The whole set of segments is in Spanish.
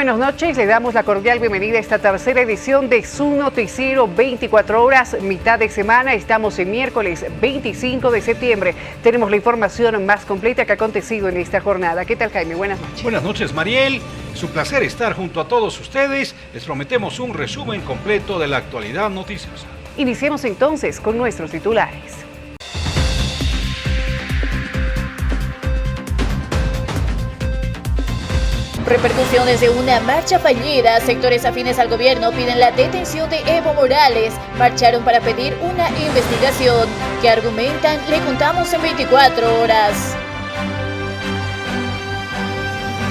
buenas noches, le damos la cordial bienvenida a esta tercera edición de su noticiero 24 horas, mitad de semana. Estamos en miércoles 25 de septiembre. Tenemos la información más completa que ha acontecido en esta jornada. ¿Qué tal, Jaime? Buenas noches. Buenas noches, Mariel. Es un placer estar junto a todos ustedes. Les prometemos un resumen completo de la actualidad noticiosa. Iniciemos entonces con nuestros titulares. Repercusiones de una marcha fallida. Sectores afines al gobierno piden la detención de Evo Morales. Marcharon para pedir una investigación. ¿Qué argumentan? Le contamos en 24 horas.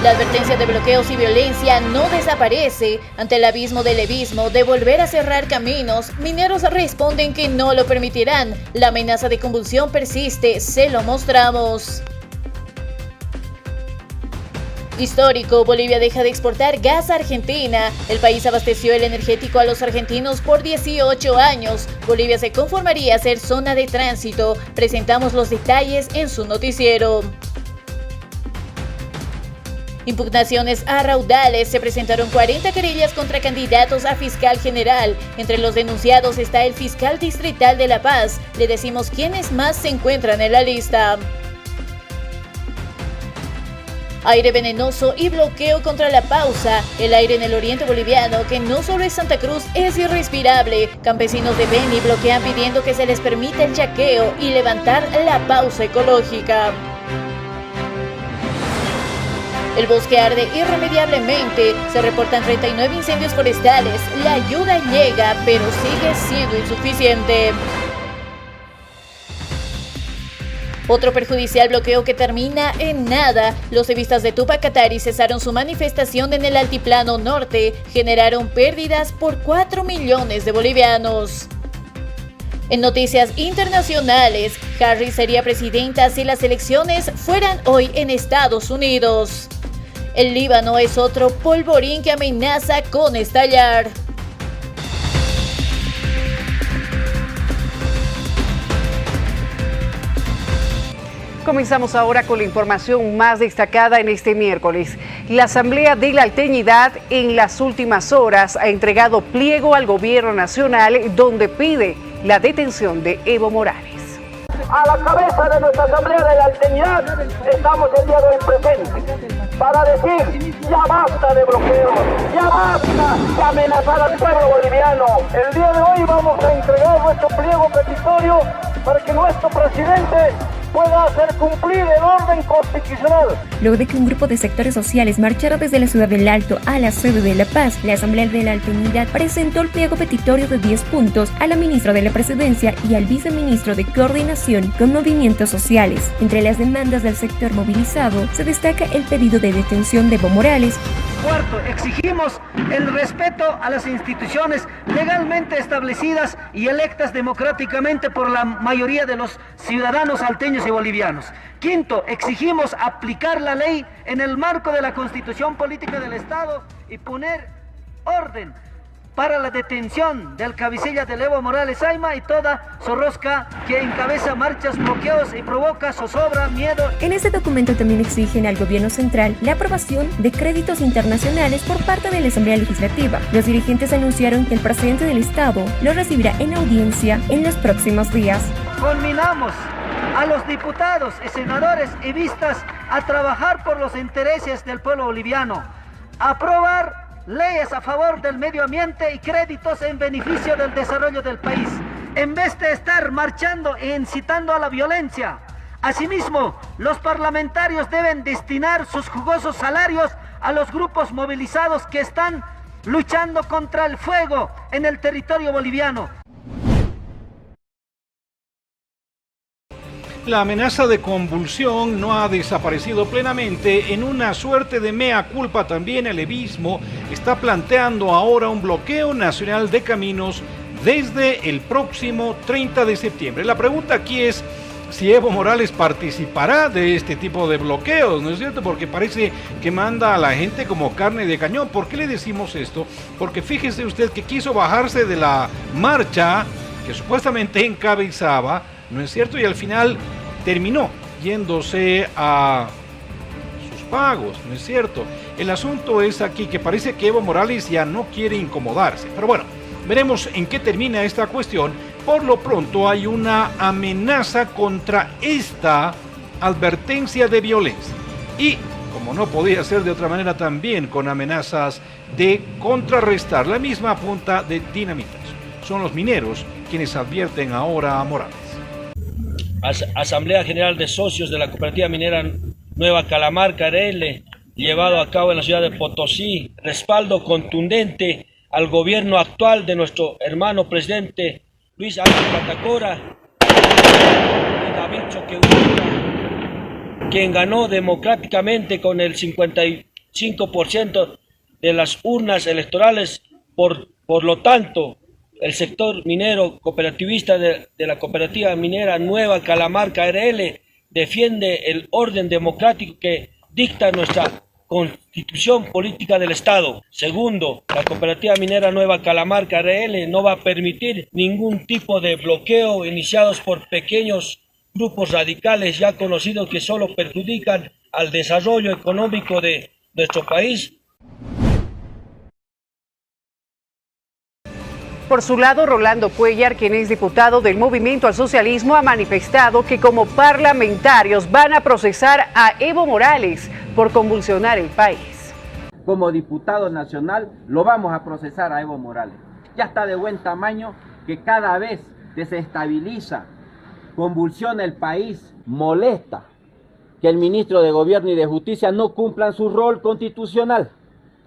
La advertencia de bloqueos y violencia no desaparece. Ante el abismo del levismo de volver a cerrar caminos, mineros responden que no lo permitirán. La amenaza de convulsión persiste, se lo mostramos. Histórico, Bolivia deja de exportar gas a Argentina. El país abasteció el energético a los argentinos por 18 años. Bolivia se conformaría a ser zona de tránsito. Presentamos los detalles en su noticiero. Impugnaciones a raudales. Se presentaron 40 querellas contra candidatos a fiscal general. Entre los denunciados está el fiscal distrital de La Paz. Le decimos quiénes más se encuentran en la lista. Aire venenoso y bloqueo contra la pausa. El aire en el oriente boliviano, que no solo es Santa Cruz, es irrespirable. Campesinos de Beni bloquean pidiendo que se les permita el chaqueo y levantar la pausa ecológica. El bosque arde irremediablemente. Se reportan 39 incendios forestales. La ayuda llega, pero sigue siendo insuficiente. Otro perjudicial bloqueo que termina en nada. Los evistas de Tupac Katari cesaron su manifestación en el altiplano norte. Generaron pérdidas por 4 millones de bolivianos. En noticias internacionales, Harris sería presidenta si las elecciones fueran hoy en Estados Unidos. El Líbano es otro polvorín que amenaza con estallar. Comenzamos ahora con la información más destacada en este miércoles. La Asamblea de la Alteñidad en las últimas horas ha entregado pliego al gobierno nacional donde pide la detención de Evo Morales. A la cabeza de nuestra Asamblea de la Alteñidad estamos el día de hoy presentes para decir ya basta de bloqueos, ya basta de amenazar al pueblo boliviano. El día de hoy vamos a entregar nuestro pliego petitorio para que nuestro presidente pueda hacer cumplir el orden constitucional. Luego de que un grupo de sectores sociales marchara desde la ciudad del Alto a la sede de La Paz, la Asamblea de la Alteñidad presentó el pliego petitorio de 10 puntos a la ministra de la Presidencia y al viceministro de Coordinación con Movimientos Sociales. Entre las demandas del sector movilizado se destaca el pedido de detención de Evo Morales. Cuarto, exigimos el respeto a las instituciones legalmente establecidas y electas democráticamente por la mayoría de los ciudadanos alteños y bolivianos. Quinto, exigimos aplicar la ley en el marco de la Constitución Política del Estado y poner orden para la detención del cabecilla de Evo Morales Ayma y toda zorrosca que encabeza marchas, bloqueos y provoca zozobra, miedo. En este documento también exigen al gobierno central la aprobación de créditos internacionales por parte de la Asamblea Legislativa. Los dirigentes anunciaron que el presidente del Estado lo recibirá en audiencia en los próximos días. Conminamos a los diputados y senadores y vistas a trabajar por los intereses del pueblo boliviano, a aprobar leyes a favor del medio ambiente y créditos en beneficio del desarrollo del país, en vez de estar marchando e incitando a la violencia. Asimismo, los parlamentarios deben destinar sus jugosos salarios a los grupos movilizados que están luchando contra el fuego en el territorio boliviano. La amenaza de convulsión no ha desaparecido plenamente. En una suerte de mea culpa también el levismo está planteando ahora un bloqueo nacional de caminos desde el próximo 30 de septiembre. La pregunta aquí es si Evo Morales participará de este tipo de bloqueos, ¿no es cierto? Porque parece que manda a la gente como carne de cañón. ¿Por qué le decimos esto? Porque fíjese usted que quiso bajarse de la marcha que supuestamente encabezaba, ¿no es cierto? Y al final terminó yéndose a sus pagos, ¿no es cierto? El asunto es aquí que parece que Evo Morales ya no quiere incomodarse. Pero bueno, veremos en qué termina esta cuestión. Por lo pronto hay una amenaza contra esta advertencia de violencia. Y, como no podía ser de otra manera, también con amenazas de contrarrestar la misma punta de dinamitas. Son los mineros quienes advierten ahora a Morales. Asamblea General de Socios de la Cooperativa Minera Nueva Calamarca RL, llevado a cabo en la ciudad de Potosí. Respaldo contundente al gobierno actual de nuestro hermano presidente Luis Arce Catacora y David Choquehuanca, quien ganó democráticamente con el 55% de las urnas electorales. Por lo tanto, el sector minero cooperativista de la Cooperativa Minera Nueva Calamarca RL defiende el orden democrático que dicta nuestra Constitución Política del Estado. Segundo, la Cooperativa Minera Nueva Calamarca RL no va a permitir ningún tipo de bloqueo iniciados por pequeños grupos radicales ya conocidos que solo perjudican al desarrollo económico de nuestro país. Por su lado, Rolando Cuellar, quien es diputado del Movimiento al Socialismo, ha manifestado que como parlamentarios van a procesar a Evo Morales por convulsionar el país. Como diputado nacional lo vamos a procesar a Evo Morales. Ya está de buen tamaño que cada vez desestabiliza, convulsiona el país, molesta que el ministro de Gobierno y de Justicia no cumplan su rol constitucional.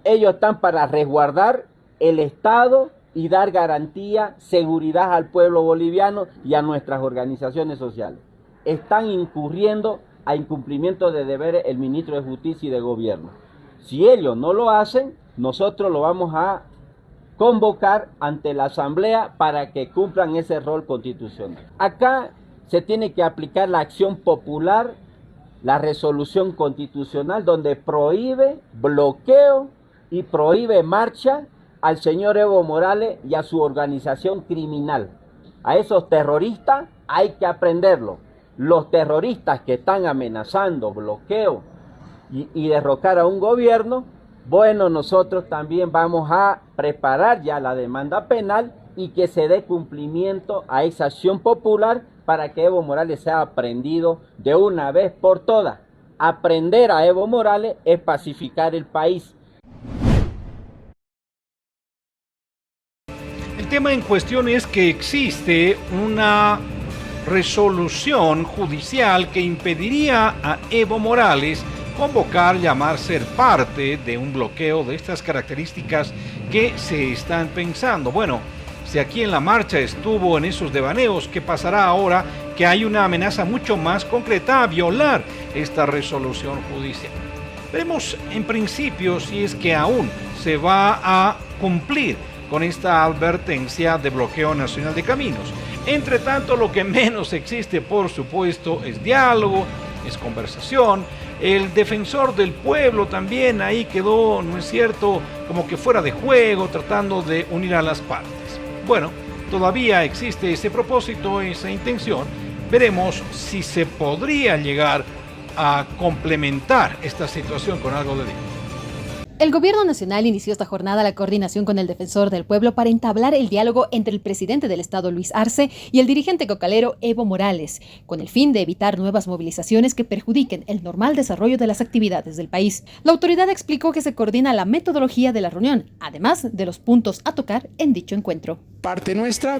Ellos están para resguardar el Estado y dar garantía, seguridad al pueblo boliviano y a nuestras organizaciones sociales. Están incurriendo a incumplimiento de deberes el ministro de Justicia y de Gobierno. Si ellos no lo hacen, nosotros lo vamos a convocar ante la Asamblea para que cumplan ese rol constitucional. Acá se tiene que aplicar la acción popular, la resolución constitucional donde prohíbe bloqueo y prohíbe marcha al señor Evo Morales y a su organización criminal. A esos terroristas hay que aprenderlo. Los terroristas que están amenazando bloqueo y derrocar a un gobierno, bueno, nosotros también vamos a preparar ya la demanda penal y que se dé cumplimiento a esa acción popular para que Evo Morales sea aprendido de una vez por todas. Aprender a Evo Morales es pacificar el país. El tema en cuestión es que existe una resolución judicial que impediría a Evo Morales convocar, llamar, ser parte de un bloqueo de estas características que se están pensando. Bueno, si aquí en la marcha estuvo en esos devaneos, ¿qué pasará ahora que hay una amenaza mucho más concreta a violar esta resolución judicial? Veremos en principio si es que aún se va a cumplir con esta advertencia de bloqueo nacional de caminos. Entre tanto, lo que menos existe, por supuesto, es diálogo, es conversación. El defensor del pueblo también ahí quedó, ¿no es cierto?, como que fuera de juego, tratando de unir a las partes. Bueno, todavía existe ese propósito, esa intención. Veremos si se podría llegar a complementar esta situación con algo de diálogo. El Gobierno Nacional inició esta jornada la coordinación con el Defensor del Pueblo para entablar el diálogo entre el presidente del Estado, Luis Arce, y el dirigente cocalero, Evo Morales, con el fin de evitar nuevas movilizaciones que perjudiquen el normal desarrollo de las actividades del país. La autoridad explicó que se coordina la metodología de la reunión, además de los puntos a tocar en dicho encuentro. Parte nuestra,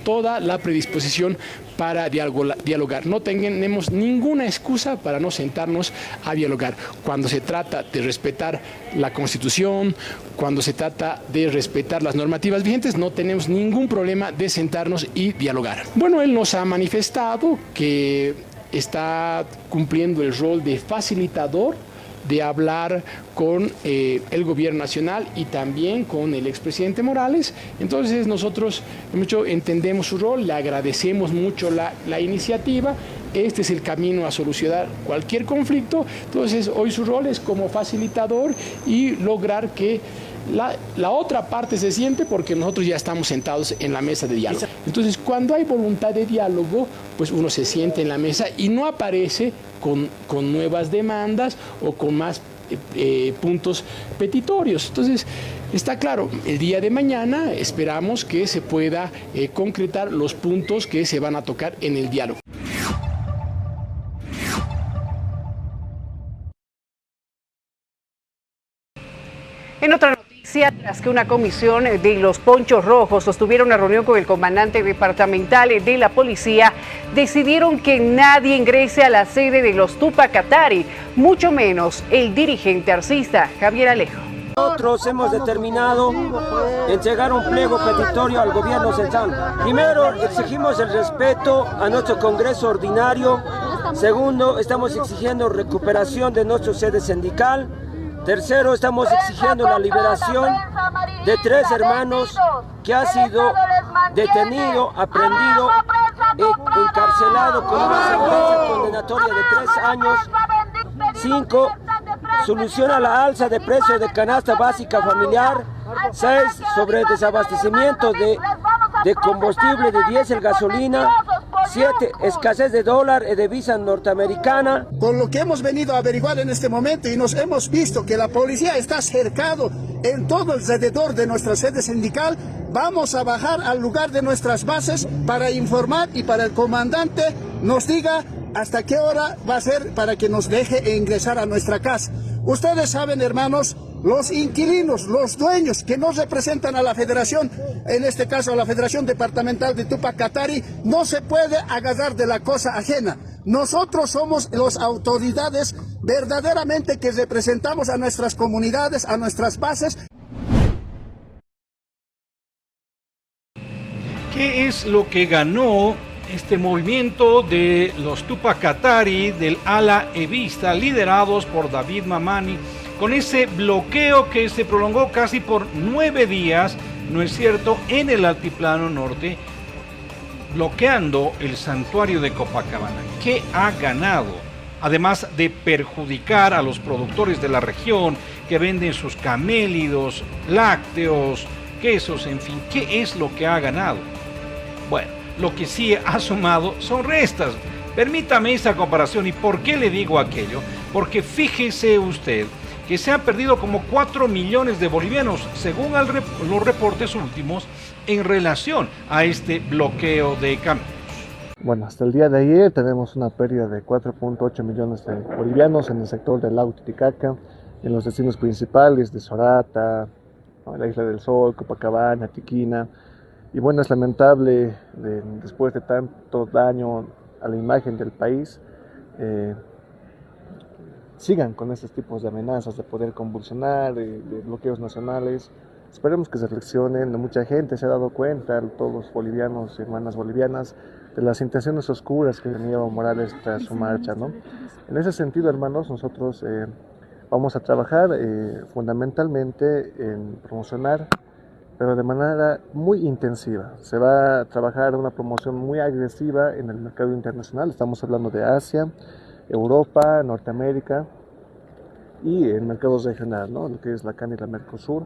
toda la predisposición para dialogar. No tenemos ninguna excusa para no sentarnos a dialogar. Cuando se trata de respetar la Constitución, cuando se trata de respetar las normativas vigentes, no tenemos ningún problema de sentarnos y dialogar. Bueno, él nos ha manifestado que está cumpliendo el rol de facilitador, de hablar con el gobierno nacional y también con el expresidente Morales. Entonces nosotros mucho entendemos su rol, le agradecemos mucho la iniciativa. Este es el camino a solucionar cualquier conflicto. Entonces hoy su rol es como facilitador y lograr que la otra parte se siente, porque nosotros ya estamos sentados en la mesa de diálogo. Entonces cuando hay voluntad de diálogo, pues uno se siente en la mesa y no aparece con nuevas demandas o con más puntos petitorios. Entonces, está claro, el día de mañana esperamos que se pueda concretar los puntos que se van a tocar en el diálogo. En otra noticia, tras que una comisión de los Ponchos Rojos sostuviera una reunión con el comandante departamental de la policía, decidieron que nadie ingrese a la sede de los Tupac Katari, mucho menos el dirigente arcista Javier Alejo. Nosotros hemos determinado entregar un pliego petitorio al gobierno central. Primero, exigimos el respeto a nuestro Congreso ordinario. Segundo, estamos exigiendo recuperación de nuestra sede sindical. Tercero, estamos exigiendo la liberación de 3 hermanos que ha sido detenido, aprehendido, encarcelado con una sentencia condenatoria de 3 años. 5, soluciona la alza de precios de canasta básica familiar. 6, sobre desabastecimiento de combustible de diésel, gasolina. 7, escasez de dólar y de visa norteamericana. Con lo que hemos venido a averiguar en este momento y nos hemos visto que la policía está cercado en todo alrededor de nuestra sede sindical, vamos a bajar al lugar de nuestras bases para informar y para el comandante nos diga hasta qué hora va a ser para que nos deje ingresar a nuestra casa. Ustedes saben, hermanos, los inquilinos, los dueños que nos representan a la federación, en este caso a la Federación Departamental de Tupac Katari, no se puede agarrar de la cosa ajena. Nosotros somos las autoridades verdaderamente que representamos a nuestras comunidades, a nuestras bases. ¿Qué es lo que ganó este movimiento de los Tupac Katari del ala evista liderados por David Mamani con ese bloqueo que se prolongó casi por 9 días, no es cierto, en el altiplano norte, bloqueando el santuario de Copacabana? ¿Qué ha ganado? Además de perjudicar a los productores de la región que venden sus camélidos, lácteos, quesos, en fin, ¿qué es lo que ha ganado? Bueno, lo que sí ha sumado son restas. Permítame esa comparación. ¿Y por qué le digo aquello? Porque fíjese usted que se han perdido como 4 millones de bolivianos, según los reportes últimos, en relación a este bloqueo de caminos. Bueno, hasta el día de ayer tenemos una pérdida de 4.8 millones de bolivianos en el sector del lago Titicaca, en los destinos principales de Sorata, la Isla del Sol, Copacabana, Tiquina. Y bueno, es lamentable, después de tanto daño a la imagen del país, sigan con estos tipos de amenazas de poder convulsionar, de bloqueos nacionales. Esperemos que se reflexionen. Mucha gente se ha dado cuenta, todos los bolivianos y hermanas bolivianas, de las intenciones oscuras que tenía Evo Morales tras su marcha, ¿no? En ese sentido, hermanos, nosotros vamos a trabajar fundamentalmente en promocionar, pero de manera muy intensiva. Se va a trabajar una promoción muy agresiva en el mercado internacional. Estamos hablando de Asia, Europa, Norteamérica y el mercado regional, ¿no? Lo que es la CAN y la Mercosur,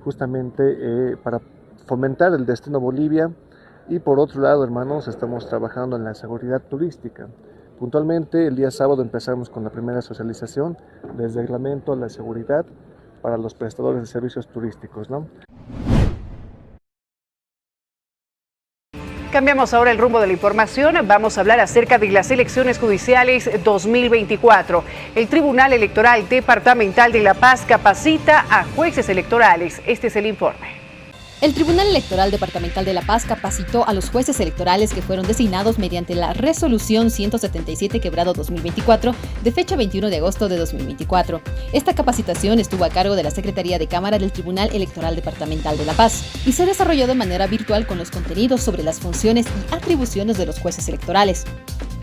justamente para fomentar el destino Bolivia. Y por otro lado, hermanos, estamos trabajando en la seguridad turística. Puntualmente, el día sábado empezamos con la primera socialización del reglamento de la seguridad para los prestadores de servicios turísticos, ¿no? Cambiamos ahora el rumbo de la información. Vamos a hablar acerca de las elecciones judiciales 2024. El Tribunal Electoral Departamental de La Paz capacita a jueces electorales. Este es el informe. El Tribunal Electoral Departamental de La Paz capacitó a los jueces electorales que fueron designados mediante la Resolución 177/2024 de fecha 21 de agosto de 2024. Esta capacitación estuvo a cargo de la Secretaría de Cámara del Tribunal Electoral Departamental de La Paz y se desarrolló de manera virtual con los contenidos sobre las funciones y atribuciones de los jueces electorales.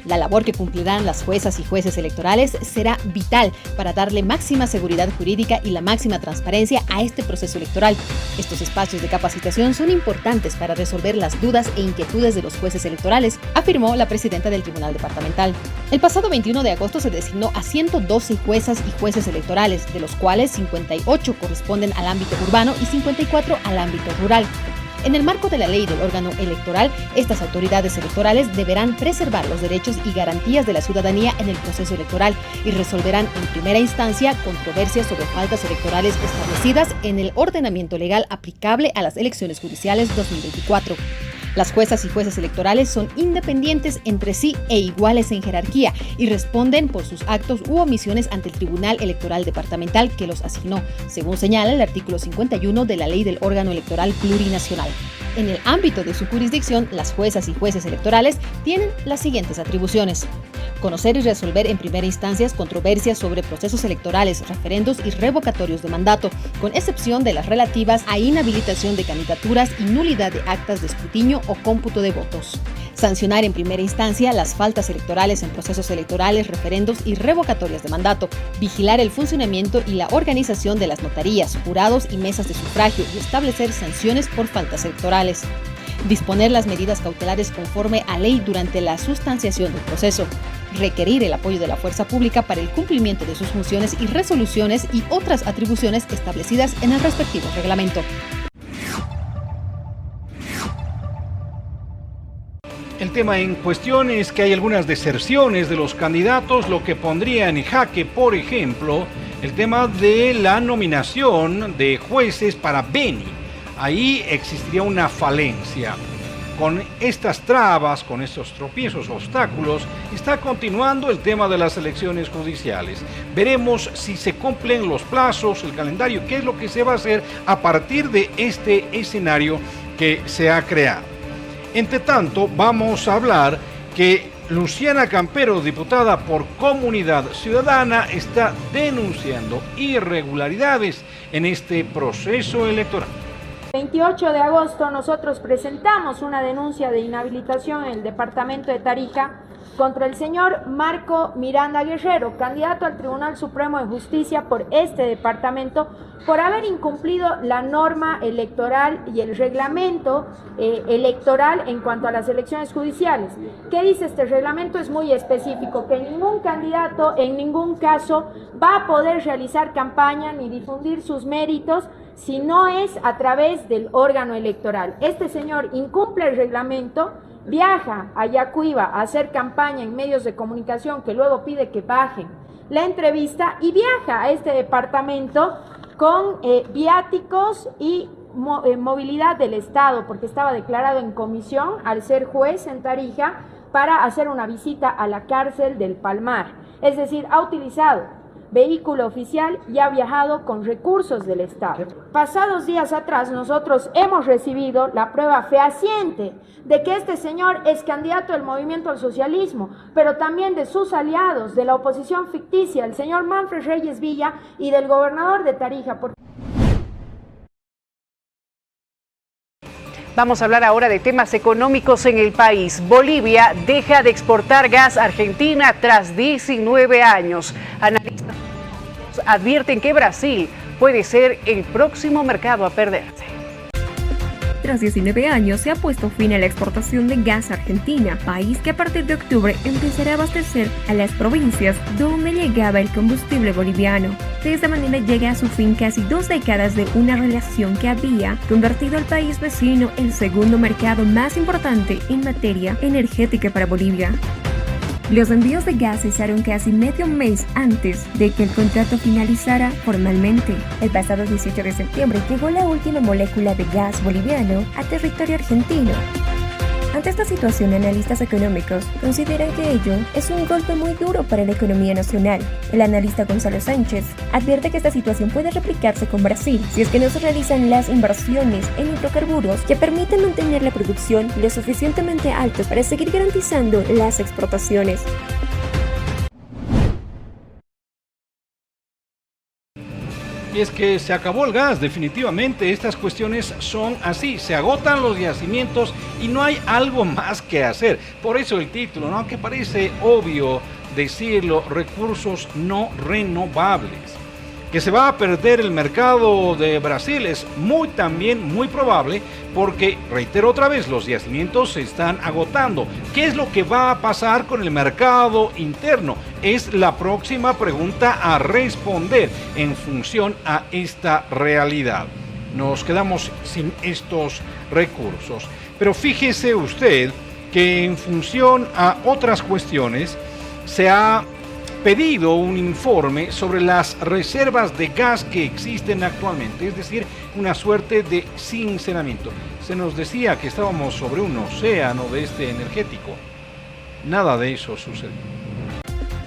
La labor que cumplirán las juezas y jueces electorales será vital para darle máxima seguridad jurídica y la máxima transparencia a este proceso electoral. Estos espacios de capacitación son importantes para resolver las dudas e inquietudes de los jueces electorales, afirmó la presidenta del Tribunal Departamental. El pasado 21 de agosto se designó a 112 juezas y jueces electorales, de los cuales 58 corresponden al ámbito urbano y 54 al ámbito rural. En el marco de la ley del órgano electoral, estas autoridades electorales deberán preservar los derechos y garantías de la ciudadanía en el proceso electoral y resolverán en primera instancia controversias sobre faltas electorales establecidas en el ordenamiento legal aplicable a las elecciones judiciales 2024. Las juezas y jueces electorales son independientes entre sí e iguales en jerarquía y responden por sus actos u omisiones ante el Tribunal Electoral Departamental que los asignó, según señala el artículo 51 de la Ley del Órgano Electoral Plurinacional. En el ámbito de su jurisdicción, las juezas y jueces electorales tienen las siguientes atribuciones: conocer y resolver en primera instancia controversias sobre procesos electorales, referendos y revocatorios de mandato, con excepción de las relativas a inhabilitación de candidaturas y nulidad de actas de escrutinio o cómputo de votos. Sancionar en primera instancia las faltas electorales en procesos electorales, referendos y revocatorias de mandato. Vigilar el funcionamiento y la organización de las notarías, jurados y mesas de sufragio y establecer sanciones por faltas electorales. Disponer las medidas cautelares conforme a ley durante la sustanciación del proceso. Requerir el apoyo de la fuerza pública para el cumplimiento de sus funciones y resoluciones y otras atribuciones establecidas en el respectivo reglamento. El tema en cuestión es que hay algunas deserciones de los candidatos, lo que pondría en jaque, por ejemplo, el tema de la nominación de jueces para Beni. Ahí existiría una falencia. Con estas trabas, con estos tropiezos, obstáculos, está continuando el tema de las elecciones judiciales. Veremos si se cumplen los plazos, el calendario, qué es lo que se va a hacer a partir de este escenario que se ha creado. Entre tanto, vamos a hablar que Luciana Campero, diputada por Comunidad Ciudadana, está denunciando irregularidades en este proceso electoral. El 28 de agosto nosotros presentamos una denuncia de inhabilitación en el departamento de Tarija contra el señor Marco Miranda Guerrero, candidato al Tribunal Supremo de Justicia por este departamento, por haber incumplido la norma electoral y el reglamento electoral en cuanto a las elecciones judiciales. ¿Qué dice este reglamento? Es muy específico, que ningún candidato en ningún caso va a poder realizar campaña ni difundir sus méritos si no es a través del órgano electoral. Este señor incumple el reglamento, viaja a Yacuiba a hacer campaña en medios de comunicación que luego pide que bajen la entrevista y viaja a este departamento con viáticos y movilidad del Estado, porque estaba declarado en comisión al ser juez en Tarija para hacer una visita a la cárcel del Palmar. Es decir, ha utilizado vehículo oficial y ha viajado con recursos del Estado. Pasados días atrás nosotros hemos recibido la prueba fehaciente de que este señor es candidato del Movimiento al Socialismo, pero también de sus aliados, de la oposición ficticia, el señor Manfred Reyes Villa y del gobernador de Tarija. Vamos a hablar ahora de temas económicos en el país. Bolivia deja de exportar gas a Argentina tras 19 años. Analistas advierten que Brasil puede ser el próximo mercado a perderse. Tras 19 años se ha puesto fin a la exportación de gas a Argentina, país que a partir de octubre empezará a abastecer a las provincias donde llegaba el combustible boliviano. De esta manera llega a su fin casi 2 décadas de una relación que había convertido al país vecino en el segundo mercado más importante en materia energética para Bolivia. Los envíos de gas cesaron casi medio mes antes de que el contrato finalizara formalmente. El pasado 18 de septiembre llegó la última molécula de gas boliviano a territorio argentino. Ante esta situación, analistas económicos consideran que ello es un golpe muy duro para la economía nacional. El analista Gonzalo Sánchez advierte que esta situación puede replicarse con Brasil si es que no se realizan las inversiones en hidrocarburos que permiten mantener la producción lo suficientemente altos para seguir garantizando las exportaciones. Y es que se acabó el gas, definitivamente. Estas cuestiones son así, se agotan los yacimientos y no hay algo más que hacer. Por eso el título, ¿no? Que parece obvio decirlo, recursos no renovables. Que se va a perder el mercado de Brasil es también muy probable porque, reitero otra vez, los yacimientos se están agotando. ¿Qué es lo que va a pasar con el mercado interno? Es la próxima pregunta a responder en función a esta realidad. nos quedamos sin estos recursos. Pero fíjese usted que en función a otras cuestiones se ha pedido un informe sobre las reservas de gas que existen actualmente, es decir, una suerte de sinceramiento. Se nos decía que estábamos sobre un océano de este energético. Nada de eso sucedió.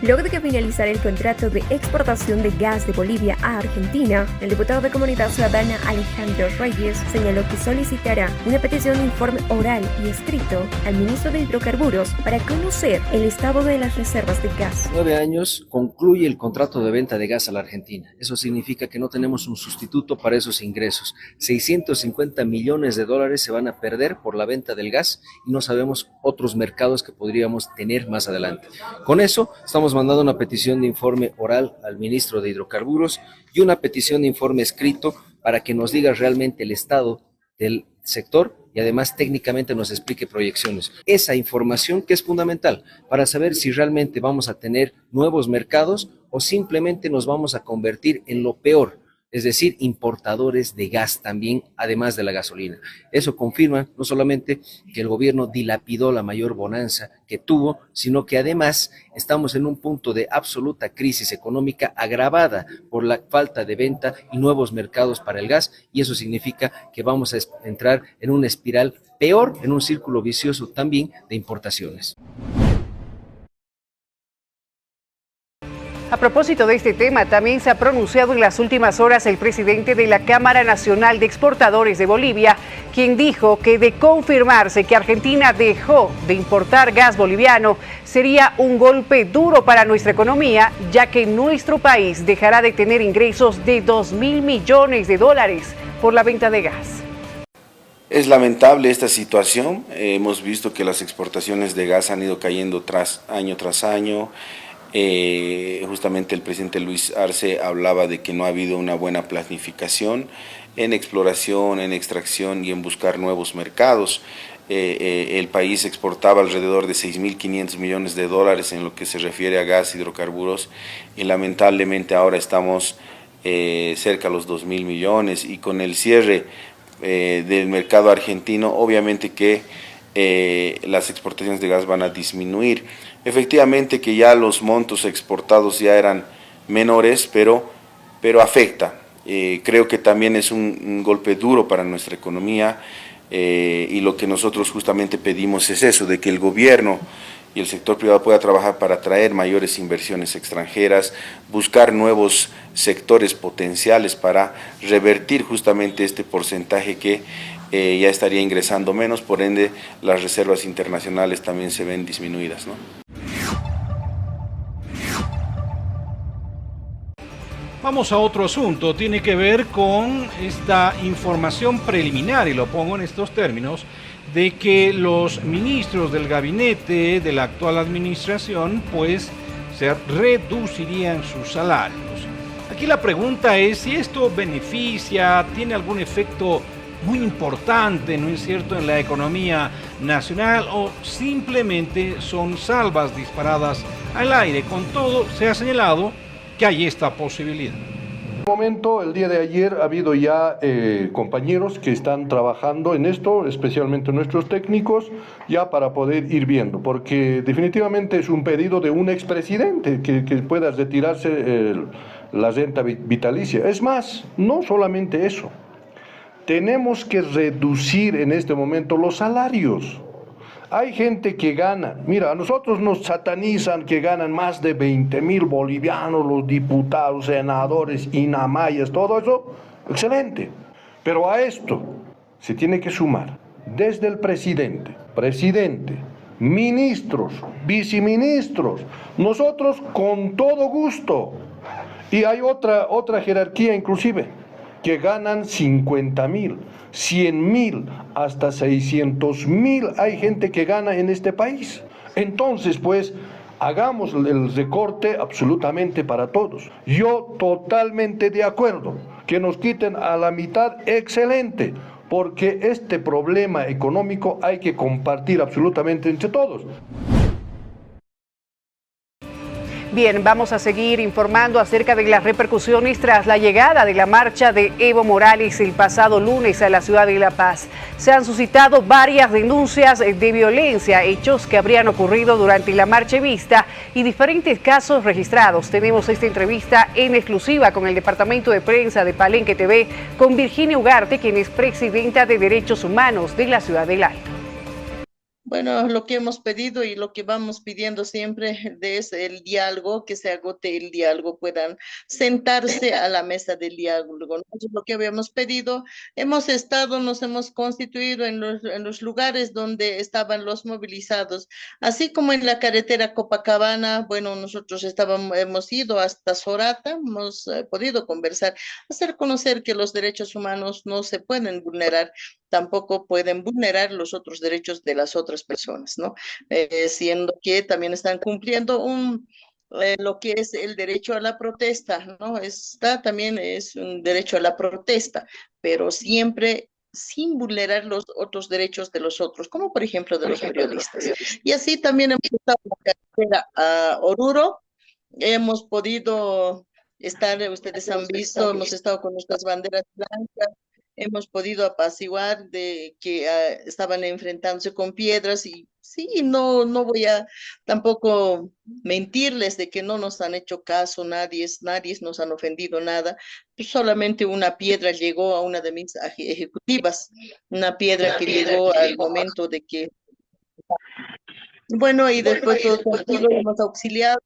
Luego de que finalizara el contrato de exportación de gas de Bolivia a Argentina, el diputado de Comunidad Ciudadana Alejandro Reyes señaló que solicitará una petición de informe oral y escrito al ministro de Hidrocarburos para conocer el estado de las reservas de gas. 9 años concluye el contrato de venta de gas a la Argentina. Eso significa que no tenemos un sustituto para esos ingresos. 650 millones de dólares se van a perder por la venta del gas y no sabemos otros mercados que podríamos tener más adelante. Con eso estamos mandando una petición de informe oral al ministro de Hidrocarburos y una petición de informe escrito para que nos diga realmente el estado del sector y además técnicamente nos explique proyecciones. Esa información que es fundamental para saber si realmente vamos a tener nuevos mercados o simplemente nos vamos a convertir en lo peor, es decir, importadores de gas también, además de la gasolina. Eso confirma no solamente que el gobierno dilapidó la mayor bonanza que tuvo, sino que además estamos en un punto de absoluta crisis económica agravada por la falta de venta y nuevos mercados para el gas, y eso significa que vamos a entrar en una espiral peor, en un círculo vicioso también de importaciones. A propósito de este tema, también se ha pronunciado en las últimas horas el presidente de la Cámara Nacional de Exportadores de Bolivia, quien dijo que de confirmarse que Argentina dejó de importar gas boliviano, sería un golpe duro para nuestra economía, ya que nuestro país dejará de tener ingresos de 2.000 millones de dólares por la venta de gas. Es lamentable esta situación. Hemos visto que las exportaciones de gas han ido cayendo año tras año. Justamente el presidente Luis Arce hablaba de que no ha habido una buena planificación en exploración, en extracción y en buscar nuevos mercados. El país exportaba alrededor de 6.500 millones de dólares en lo que se refiere a gas y hidrocarburos, y lamentablemente ahora estamos cerca de los 2.000 millones, y con el cierre del mercado argentino obviamente que las exportaciones de gas van a disminuir. Efectivamente que ya los montos exportados ya eran menores, pero afecta. Creo que también es un golpe duro para nuestra economía, y lo que nosotros justamente pedimos es eso, de que el gobierno y el sector privado pueda trabajar para atraer mayores inversiones extranjeras, buscar nuevos sectores potenciales para revertir justamente este porcentaje que ya estaría ingresando menos, por ende las reservas internacionales también se ven disminuidas, ¿no? Vamos a otro asunto, tiene que ver con esta información preliminar, y lo pongo en estos términos, de que los ministros del gabinete de la actual administración pues se reducirían sus salarios. Aquí la pregunta es si esto beneficia, tiene algún efecto muy importante, ¿no es cierto?, en la economía nacional, o simplemente son salvas disparadas al aire. Con todo, se ha señalado que hay esta posibilidad. En este momento, el día de ayer, ha habido ya compañeros que están trabajando en esto, especialmente nuestros técnicos, ya para poder ir viendo, porque definitivamente es un pedido de un expresidente que pueda retirarse la renta vitalicia. Es más, no solamente eso, tenemos que reducir en este momento los salarios. Hay gente que gana, mira, a nosotros nos satanizan que ganan más de 20.000 bolivianos, los diputados, senadores, inamayas, todo eso, excelente. Pero a esto se tiene que sumar desde el presidente, ministros, viceministros, nosotros con todo gusto. Y hay otra jerarquía inclusive, que ganan 50.000, 100.000, hasta 600.000. Hay gente que gana en este país. Entonces, pues, hagamos el recorte absolutamente para todos. Yo totalmente de acuerdo. Que nos quiten a la mitad, excelente. Porque este problema económico hay que compartir absolutamente entre todos. Bien, vamos a seguir informando acerca de las repercusiones tras la llegada de la marcha de Evo Morales el pasado lunes a la ciudad de La Paz. Se han suscitado varias denuncias de violencia, hechos que habrían ocurrido durante la marcha vista y diferentes casos registrados. Tenemos esta entrevista en exclusiva con el Departamento de Prensa de Palenque TV con Virginia Ugarte, quien es presidenta de Derechos Humanos de la ciudad del Alto. Bueno, lo que hemos pedido y lo que vamos pidiendo siempre es el diálogo, que se agote el diálogo, puedan sentarse a la mesa del diálogo. Nosotros lo que habíamos pedido, nos hemos constituido en los lugares donde estaban los movilizados, así como en la carretera Copacabana. Bueno, nosotros hemos ido hasta Sorata, hemos podido conversar, hacer conocer que los derechos humanos no se pueden vulnerar, tampoco pueden vulnerar los otros derechos de las otras personas, ¿no? Siendo que también están cumpliendo lo que es el derecho a la protesta, ¿no? También es un derecho a la protesta, pero siempre sin vulnerar los otros derechos de los otros, como por ejemplo de los periodistas. Y así también hemos estado en la carretera a Oruro, hemos podido estar, ustedes han visto, hemos estado con nuestras banderas blancas, hemos podido apaciguar de que estaban enfrentándose con piedras y sí, no voy a tampoco mentirles de que no nos han hecho caso, nadie nos han ofendido nada, pues solamente una piedra llegó a una de mis ejecutivas, una piedra que llegó al momento de que, bueno, y después todo tranquilo, hemos auxiliado,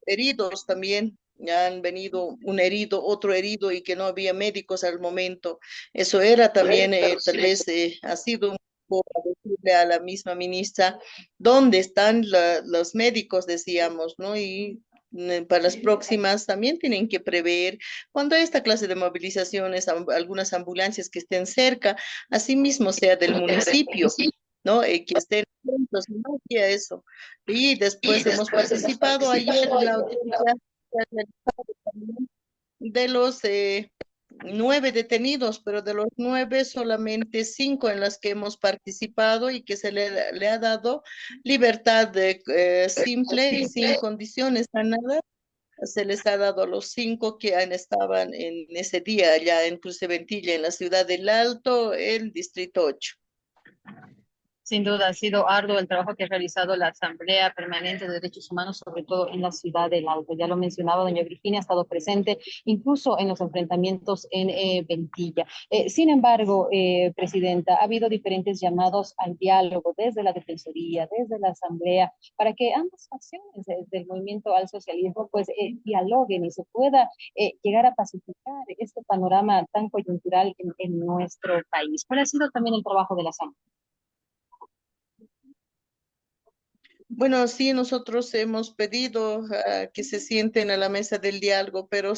heridos también. Han venido un herido, otro herido y que no había médicos al momento. Eso era también, tal vez ha sido un poco decirle a la misma ministra, ¿dónde están los médicos? Decíamos, ¿no? Y para las próximas también tienen que prever cuando hay esta clase de movilizaciones, algunas ambulancias que estén cerca, asimismo sea del municipio, ¿no? Que estén juntos, no hacía eso. Y después hemos participado ayer en la audiencia de los 9 detenidos, pero de los 9 solamente 5 en las que hemos participado y que se le ha dado libertad simple y sin condiciones a nada. Se les ha dado a los 5 que estaban en ese día allá en Cruceventilla, en la ciudad del Alto, el distrito 8. Sin duda, ha sido arduo el trabajo que ha realizado la Asamblea Permanente de Derechos Humanos, sobre todo en la ciudad del Alto. Ya lo mencionaba doña Virginia, ha estado presente incluso en los enfrentamientos en Ventilla. Sin embargo, Presidenta, ha habido diferentes llamados al diálogo desde la Defensoría, desde la Asamblea, para que ambas facciones del movimiento al socialismo pues dialoguen y se pueda llegar a pacificar este panorama tan coyuntural en nuestro país. ¿Cuál ha sido también el trabajo de la Asamblea? Bueno, sí, nosotros hemos pedido que se sienten a la mesa del diálogo, pero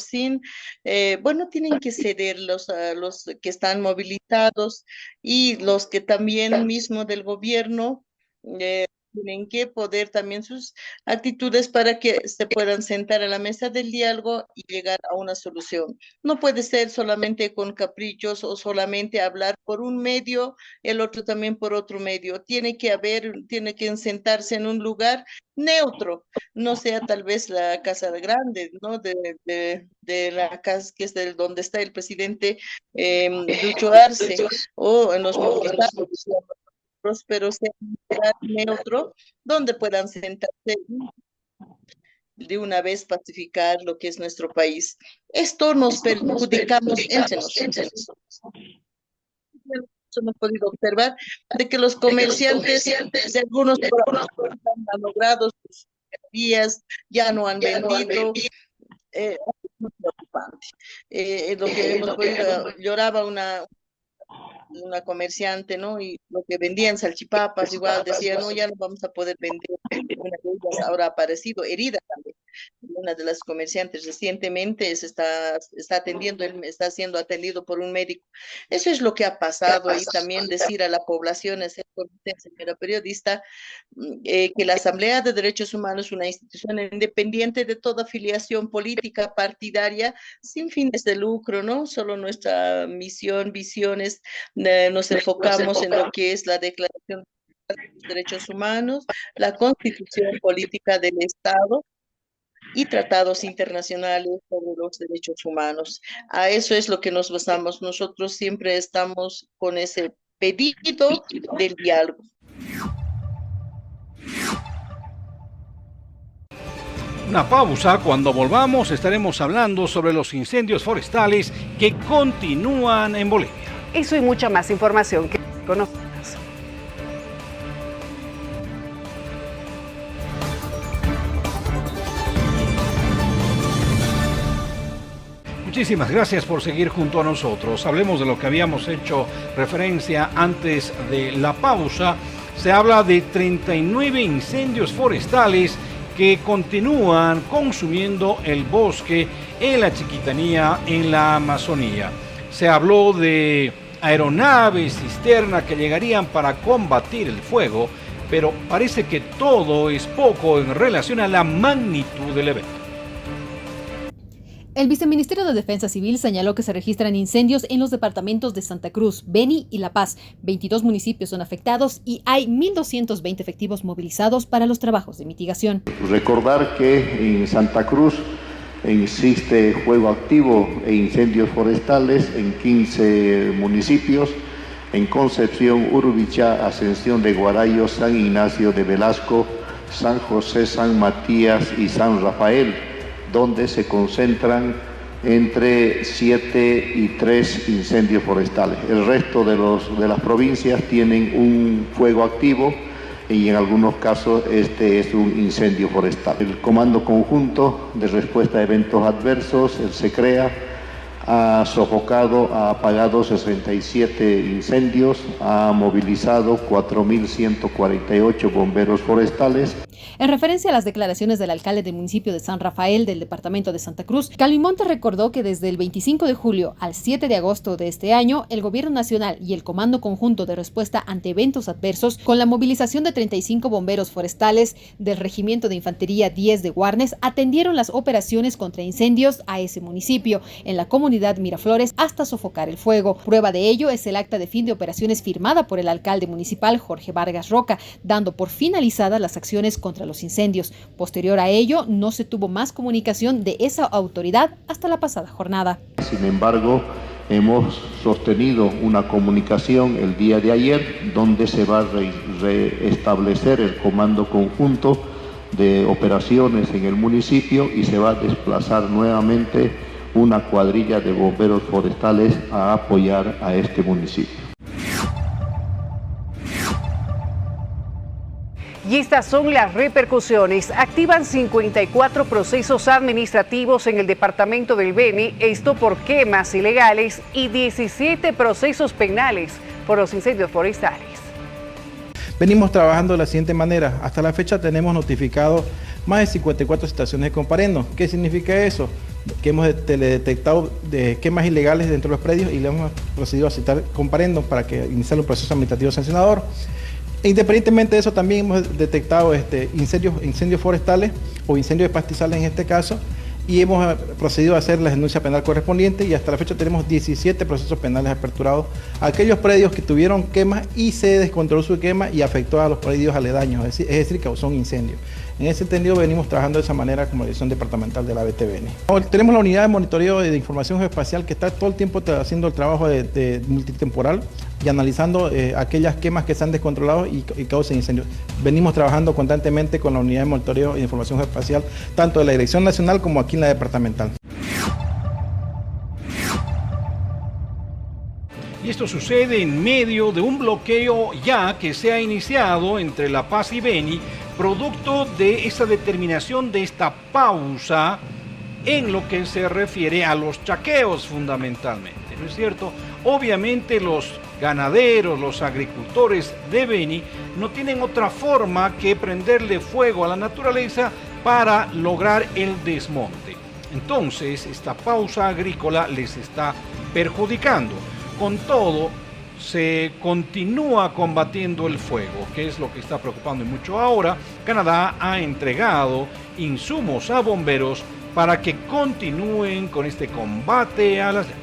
bueno, tienen que ceder los que están movilizados y los que también mismo del gobierno tienen que poder también sus actitudes para que se puedan sentar a la mesa del diálogo y llegar a una solución. No puede ser solamente con caprichos o solamente hablar por un medio, el otro también por otro medio. Tiene que sentarse en un lugar neutro, no sea tal vez la Casa Grande, ¿no? De la casa que es donde está el presidente Lucho Arce, o en los pero sea un lugar neutro donde puedan sentarse de una vez pacificar lo que es nuestro país. Esto nos perjudicamos entre nosotros. Hemos podido observar de que los comerciantes de algunos han logrado sus días, ya no han vendido. Es muy preocupante. Lo que hemos podido, lloraba una comerciante, ¿no? Y lo que vendían salchipapas, igual decía, no, ya no vamos a poder vender. Una de ellas ahora ha aparecido herida también. Una de las comerciantes recientemente está siendo atendido por un médico. Eso es lo que ha pasado, y también decir a la población, señora periodista, que la Asamblea de Derechos Humanos es una institución independiente de toda afiliación política partidaria, sin fines de lucro, ¿no? Solo nuestra misión, visiones, nos enfocamos en lo que es la Declaración de los Derechos Humanos, la Constitución Política del Estado, y tratados internacionales sobre los derechos humanos. A eso es lo que nos basamos. Nosotros siempre estamos con ese pedido del diálogo. Una pausa. Cuando volvamos estaremos hablando sobre los incendios forestales que continúan en Bolivia. Eso y mucha más información que conocemos. Muchísimas gracias por seguir junto a nosotros. Hablemos de lo que habíamos hecho referencia antes de la pausa. Se habla de 39 incendios forestales que continúan consumiendo el bosque en la Chiquitanía, en la Amazonía. Se habló de aeronaves, cisterna que llegarían para combatir el fuego, pero parece que todo es poco en relación a la magnitud del evento. El Viceministerio de Defensa Civil señaló que se registran incendios en los departamentos de Santa Cruz, Beni y La Paz. 22 municipios son afectados y hay 1.220 efectivos movilizados para los trabajos de mitigación. Recordar que en Santa Cruz existe fuego activo e incendios forestales en 15 municipios. En Concepción, Urubichá, Ascensión de Guarayo, San Ignacio de Velasco, San José, San Matías y San Rafael, donde se concentran entre 7 y 3 incendios forestales. El resto de las provincias tienen un fuego activo y en algunos casos este es un incendio forestal. El Comando Conjunto de Respuesta a Eventos Adversos, el SECREA, ha sofocado, ha apagado 67 incendios, ha movilizado 4.148 bomberos forestales. En referencia a las declaraciones del alcalde del municipio de San Rafael del departamento de Santa Cruz, Calvimonte recordó que desde el 25 de julio al 7 de agosto de este año, el Gobierno Nacional y el Comando Conjunto de Respuesta ante Eventos Adversos, con la movilización de 35 bomberos forestales del Regimiento de Infantería 10 de Guarnes, atendieron las operaciones contra incendios a ese municipio, en la comunidad Miraflores, hasta sofocar el fuego. Prueba de ello es el acta de fin de operaciones firmada por el alcalde municipal Jorge Vargas Roca, dando por finalizadas las acciones contra los incendios. Posterior a ello, no se tuvo más comunicación de esa autoridad hasta la pasada jornada. Sin embargo, hemos sostenido una comunicación el día de ayer donde se va a restablecer el comando conjunto de operaciones en el municipio y se va a desplazar nuevamente una cuadrilla de bomberos forestales a apoyar a este municipio. Y estas son las repercusiones. Activan 54 procesos administrativos en el departamento del Beni, esto por quemas ilegales, y 17 procesos penales por los incendios forestales. Venimos trabajando de la siguiente manera. Hasta la fecha tenemos notificado más de 54 situaciones de comparendo. ¿Qué significa eso? Que hemos detectado de quemas ilegales dentro de los predios y le hemos procedido a citar comparendo para que inicie un proceso administrativo sancionador. Independientemente de eso, también hemos detectado incendios forestales o incendios de pastizales en este caso, y hemos procedido a hacer la denuncia penal correspondiente, y hasta la fecha tenemos 17 procesos penales aperturados a aquellos predios que tuvieron quemas y se descontroló su quema y afectó a los predios aledaños, es decir, causó un incendio. En ese entendido venimos trabajando de esa manera como dirección departamental de la BTBN. Tenemos la unidad de monitoreo de información geoespacial que está todo el tiempo haciendo el trabajo de multitemporal y analizando aquellas quemas que se han descontrolado y causan incendios. Venimos trabajando constantemente con la unidad de monitoreo de información geoespacial, tanto de la Dirección Nacional como aquí en la departamental. Y esto sucede en medio de un bloqueo ya que se ha iniciado entre La Paz y Beni, producto de esa determinación de esta pausa en lo que se refiere a los chaqueos fundamentalmente, ¿no es cierto? Obviamente los ganaderos, los agricultores de Beni no tienen otra forma que prenderle fuego a la naturaleza para lograr el desmonte. Entonces, esta pausa agrícola les está perjudicando. Con todo, se continúa combatiendo el fuego, que es lo que está preocupando mucho ahora. Canadá ha entregado insumos a bomberos para que continúen con este combate a las llamas.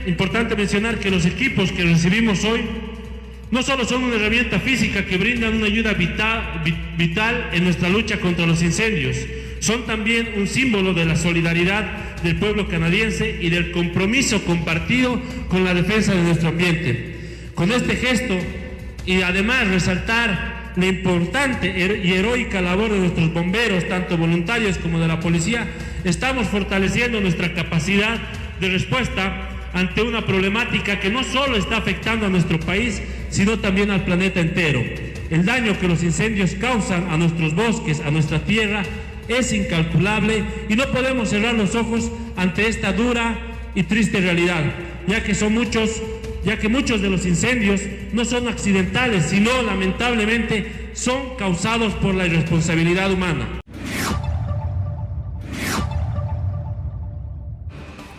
Importante mencionar que los equipos que recibimos hoy no solo son una herramienta física que brindan una ayuda vital en nuestra lucha contra los incendios, son también un símbolo de la solidaridad del pueblo canadiense y del compromiso compartido con la defensa de nuestro ambiente. Con este gesto, y además resaltar la importante y heroica labor de nuestros bomberos, tanto voluntarios como de la policía, estamos fortaleciendo nuestra capacidad de respuesta ante una problemática que no solo está afectando a nuestro país, sino también al planeta entero. El daño que los incendios causan a nuestros bosques, a nuestra tierra, es incalculable y no podemos cerrar los ojos ante esta dura y triste realidad, ya que muchos de los incendios no son accidentales, sino lamentablemente son causados por la irresponsabilidad humana.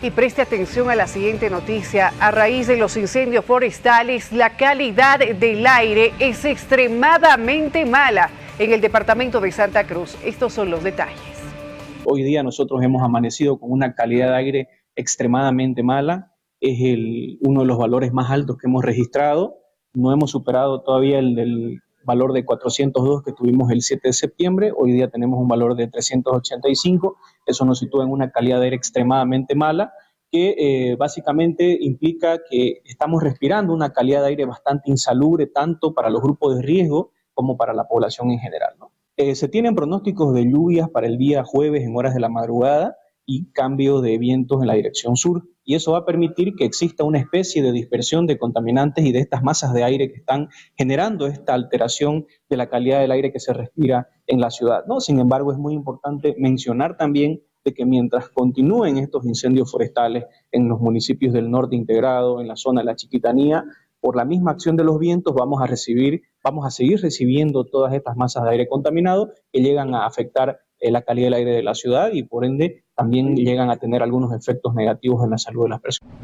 Y preste atención a la siguiente noticia. A raíz de los incendios forestales, la calidad del aire es extremadamente mala en el departamento de Santa Cruz. Estos son los detalles. Hoy día nosotros hemos amanecido con una calidad de aire extremadamente mala. Es uno de los valores más altos que hemos registrado. No hemos superado todavía el valor de 402 que tuvimos el 7 de septiembre. Hoy día tenemos un valor de 385. Eso nos sitúa en una calidad de aire extremadamente mala, que básicamente implica que estamos respirando una calidad de aire bastante insalubre, tanto para los grupos de riesgo como para la población en general, ¿no? Se tienen pronósticos de lluvias para el día jueves en horas de la madrugada y cambio de vientos en la dirección sur. Y eso va a permitir que exista una especie de dispersión de contaminantes y de estas masas de aire que están generando esta alteración de la calidad del aire que se respira en la ciudad, ¿no? Sin embargo, es muy importante mencionar también de que mientras continúen estos incendios forestales en los municipios del norte integrado, en la zona de la Chiquitanía, por la misma acción de los vientos vamos a seguir recibiendo todas estas masas de aire contaminado que llegan a afectar la calidad del aire de la ciudad y por ende también llegan a tener algunos efectos negativos en la salud de las personas.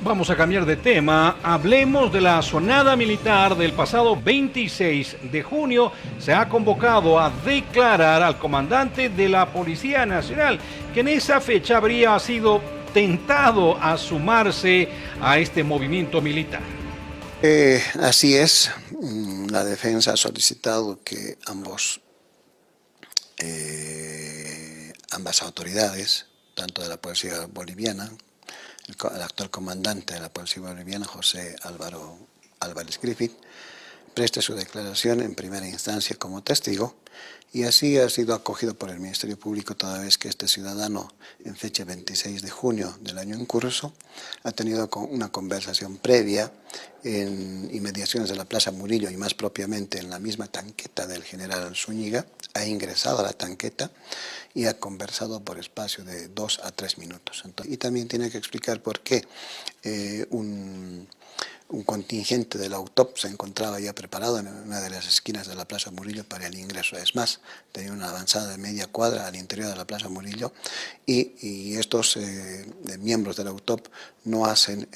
Vamos a cambiar de tema. Hablemos de la sonada militar del pasado 26 de junio. Se ha convocado a declarar al comandante de la Policía Nacional, que en esa fecha habría sido tentado a sumarse a este movimiento militar. Así es. La defensa ha solicitado que ambas autoridades, tanto de la Policía Boliviana, el actual comandante de la Policía Boliviana, José Álvarez Griffith, preste su declaración en primera instancia como testigo, y así ha sido acogido por el Ministerio Público toda vez que este ciudadano, en fecha 26 de junio del año en curso, ha tenido una conversación previa en inmediaciones de la Plaza Murillo y más propiamente en la misma tanqueta del general Zúñiga. Ha ingresado a la tanqueta y ha conversado por espacio de 2 a 3 minutos. Y también tiene que explicar por qué un contingente de la UTOP se encontraba ya preparado en una de las esquinas de la Plaza Murillo para el ingreso. Es más, tenía una avanzada de media cuadra al interior de la Plaza Murillo y estos miembros de la UTOP no hacen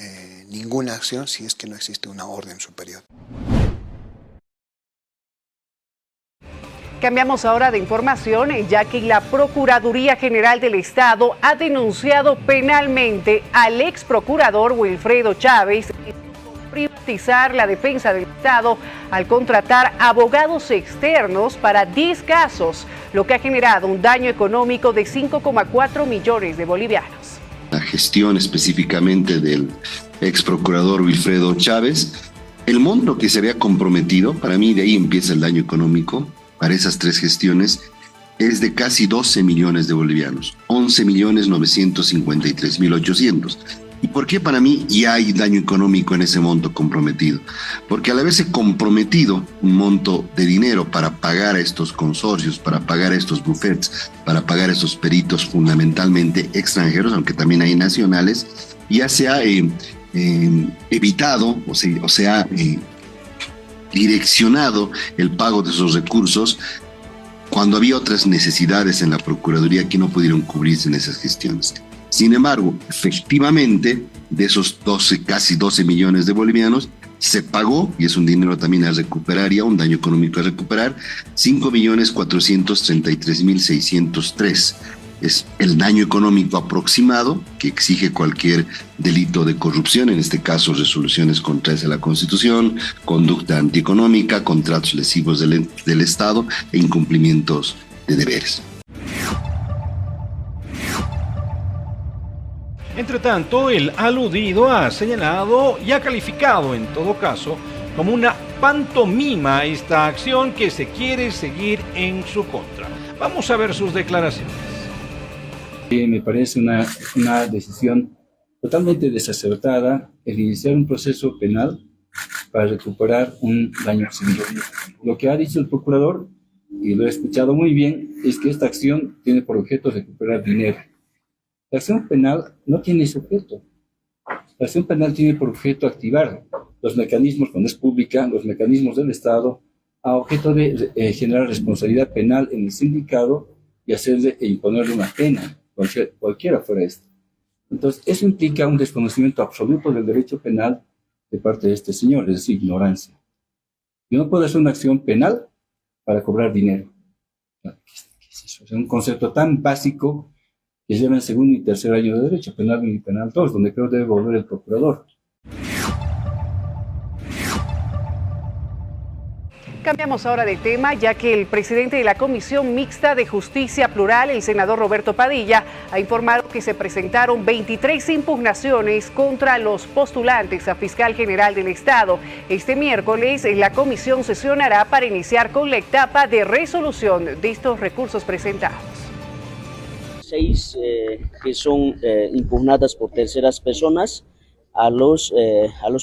ninguna acción si es que no existe una orden superior. Cambiamos ahora de información, ya que la Procuraduría General del Estado ha denunciado penalmente al ex procurador Wilfredo Chávez privatizar la defensa del Estado al contratar abogados externos para 10 casos, lo que ha generado un daño económico de 5,4 millones de bolivianos. La gestión específicamente del ex procurador Wilfredo Chávez, el monto que se había comprometido, para mí de ahí empieza el daño económico, para esas 3 gestiones, es de casi 12 millones de bolivianos, 11.953.800. ¿Y por qué para mí ya hay daño económico en ese monto comprometido? Porque al haberse comprometido un monto de dinero para pagar a estos consorcios, para pagar a estos bufetes, para pagar a estos peritos fundamentalmente extranjeros, aunque también hay nacionales, ya se ha evitado o se ha direccionado el pago de esos recursos cuando había otras necesidades en la Procuraduría que no pudieron cubrirse en esas gestiones. Sin embargo, efectivamente, de esos casi 12 millones de bolivianos, se pagó, y es un dinero también a recuperar, ya un daño económico a recuperar, 5.433.603. es el daño económico aproximado que exige cualquier delito de corrupción, en este caso resoluciones contrarias a la Constitución, conducta antieconómica, contratos lesivos del Estado e incumplimientos de deberes. Entre tanto, el aludido ha señalado y ha calificado en todo caso como una pantomima esta acción que se quiere seguir en su contra. Vamos a ver sus declaraciones. Me parece una decisión totalmente desacertada el iniciar un proceso penal para recuperar un daño civil. Lo que ha dicho el procurador, y lo he escuchado muy bien, es que esta acción tiene por objeto recuperar dinero. La acción penal no tiene ese objeto. La acción penal tiene por objeto activar los mecanismos, cuando es pública, los mecanismos del Estado, a objeto de generar responsabilidad penal en el sindicado y hacerle e imponerle una pena, cualquiera fuera esto. Entonces, eso implica un desconocimiento absoluto del derecho penal de parte de este señor, es decir, ignorancia. Yo no puedo hacer una acción penal para cobrar dinero. ¿Qué es eso? Es un concepto tan básico que se llama en segundo y tercer año de Derecho Penal y Penal 2, donde creo debe volver el procurador. Cambiamos ahora de tema, ya que el presidente de la Comisión Mixta de Justicia Plural, el senador Roberto Padilla, ha informado que se presentaron 23 impugnaciones contra los postulantes a fiscal general del Estado. Este miércoles, la comisión sesionará para iniciar con la etapa de resolución de estos recursos presentados. 6 que son impugnadas por terceras personas a los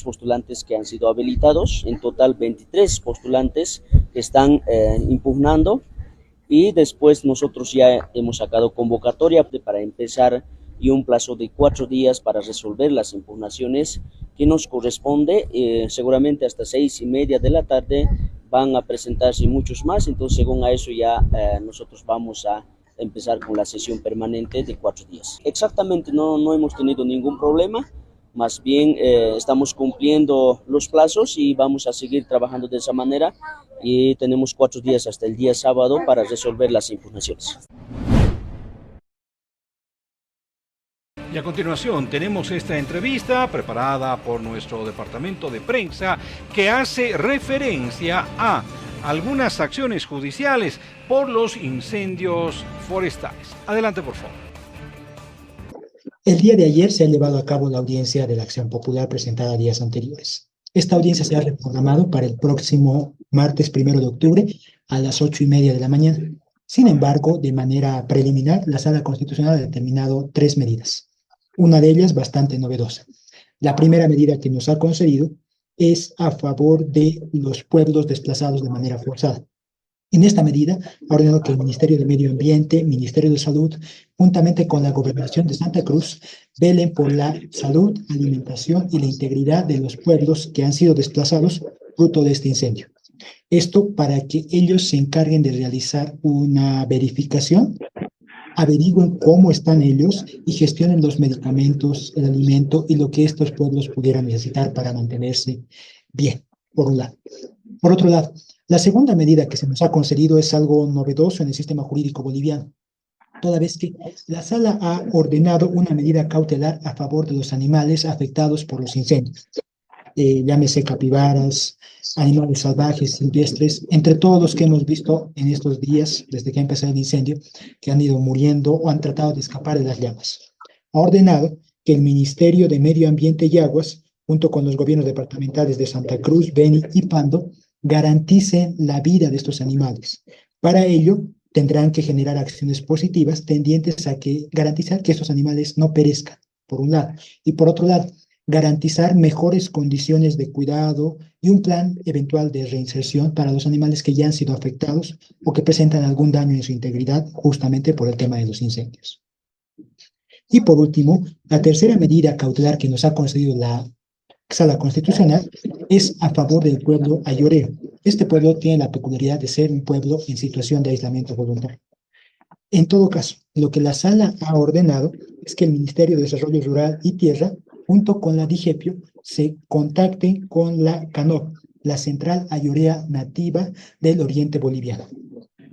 postulantes que han sido habilitados. En total 23 postulantes que están impugnando, y después nosotros ya hemos sacado convocatoria para empezar y un plazo de 4 días para resolver las impugnaciones que nos corresponde. Seguramente hasta 6:30 de la tarde van a presentarse muchos más, entonces según a eso ya nosotros vamos a empezar con la sesión permanente de 4 días. Exactamente, no hemos tenido ningún problema. Más bien estamos cumpliendo los plazos y vamos a seguir trabajando de esa manera, y tenemos 4 días hasta el día sábado para resolver las impugnaciones. Y a continuación tenemos esta entrevista preparada por nuestro departamento de prensa que hace referencia a algunas acciones judiciales por los incendios forestales. Adelante, por favor. El día de ayer se ha llevado a cabo la audiencia de la acción popular presentada días anteriores. Esta audiencia se ha reprogramado para el próximo martes 1 de octubre a las 8:30 de la mañana. Sin embargo, de manera preliminar, la Sala Constitucional ha determinado 3 medidas. Una de ellas bastante novedosa. La primera medida que nos ha concedido es a favor de los pueblos desplazados de manera forzada. En esta medida, ha ordenado que el Ministerio de Medio Ambiente, Ministerio de Salud, juntamente con la Gobernación de Santa Cruz, velen por la salud, alimentación y la integridad de los pueblos que han sido desplazados fruto de este incendio. Esto para que ellos se encarguen de realizar una verificación, averigüen cómo están ellos y gestionen los medicamentos, el alimento y lo que estos pueblos pudieran necesitar para mantenerse bien, por un lado. Por otro lado, la segunda medida que se nos ha concedido es algo novedoso en el sistema jurídico boliviano, toda vez que la Sala ha ordenado una medida cautelar a favor de los animales afectados por los incendios. Llámese capibaras, animales salvajes, silvestres, entre todos los que hemos visto en estos días, desde que ha empezado el incendio, que han ido muriendo o han tratado de escapar de las llamas. Ha ordenado que el Ministerio de Medio Ambiente y Aguas, junto con los gobiernos departamentales de Santa Cruz, Beni y Pando, garanticen la vida de estos animales. Para ello, tendrán que generar acciones positivas tendientes a garantizar que estos animales no perezcan, por un lado, y por otro lado, garantizar mejores condiciones de cuidado y un plan eventual de reinserción para los animales que ya han sido afectados o que presentan algún daño en su integridad justamente por el tema de los incendios. Y por último, la tercera medida cautelar que nos ha concedido la Sala Constitucional es a favor del pueblo ayoreo. Este pueblo tiene la peculiaridad de ser un pueblo en situación de aislamiento voluntario. En todo caso, lo que la Sala ha ordenado es que el Ministerio de Desarrollo Rural y Tierra, junto con la DIGEPIO, se contacten con la CANOP, la Central Ayorea Nativa del Oriente Boliviano.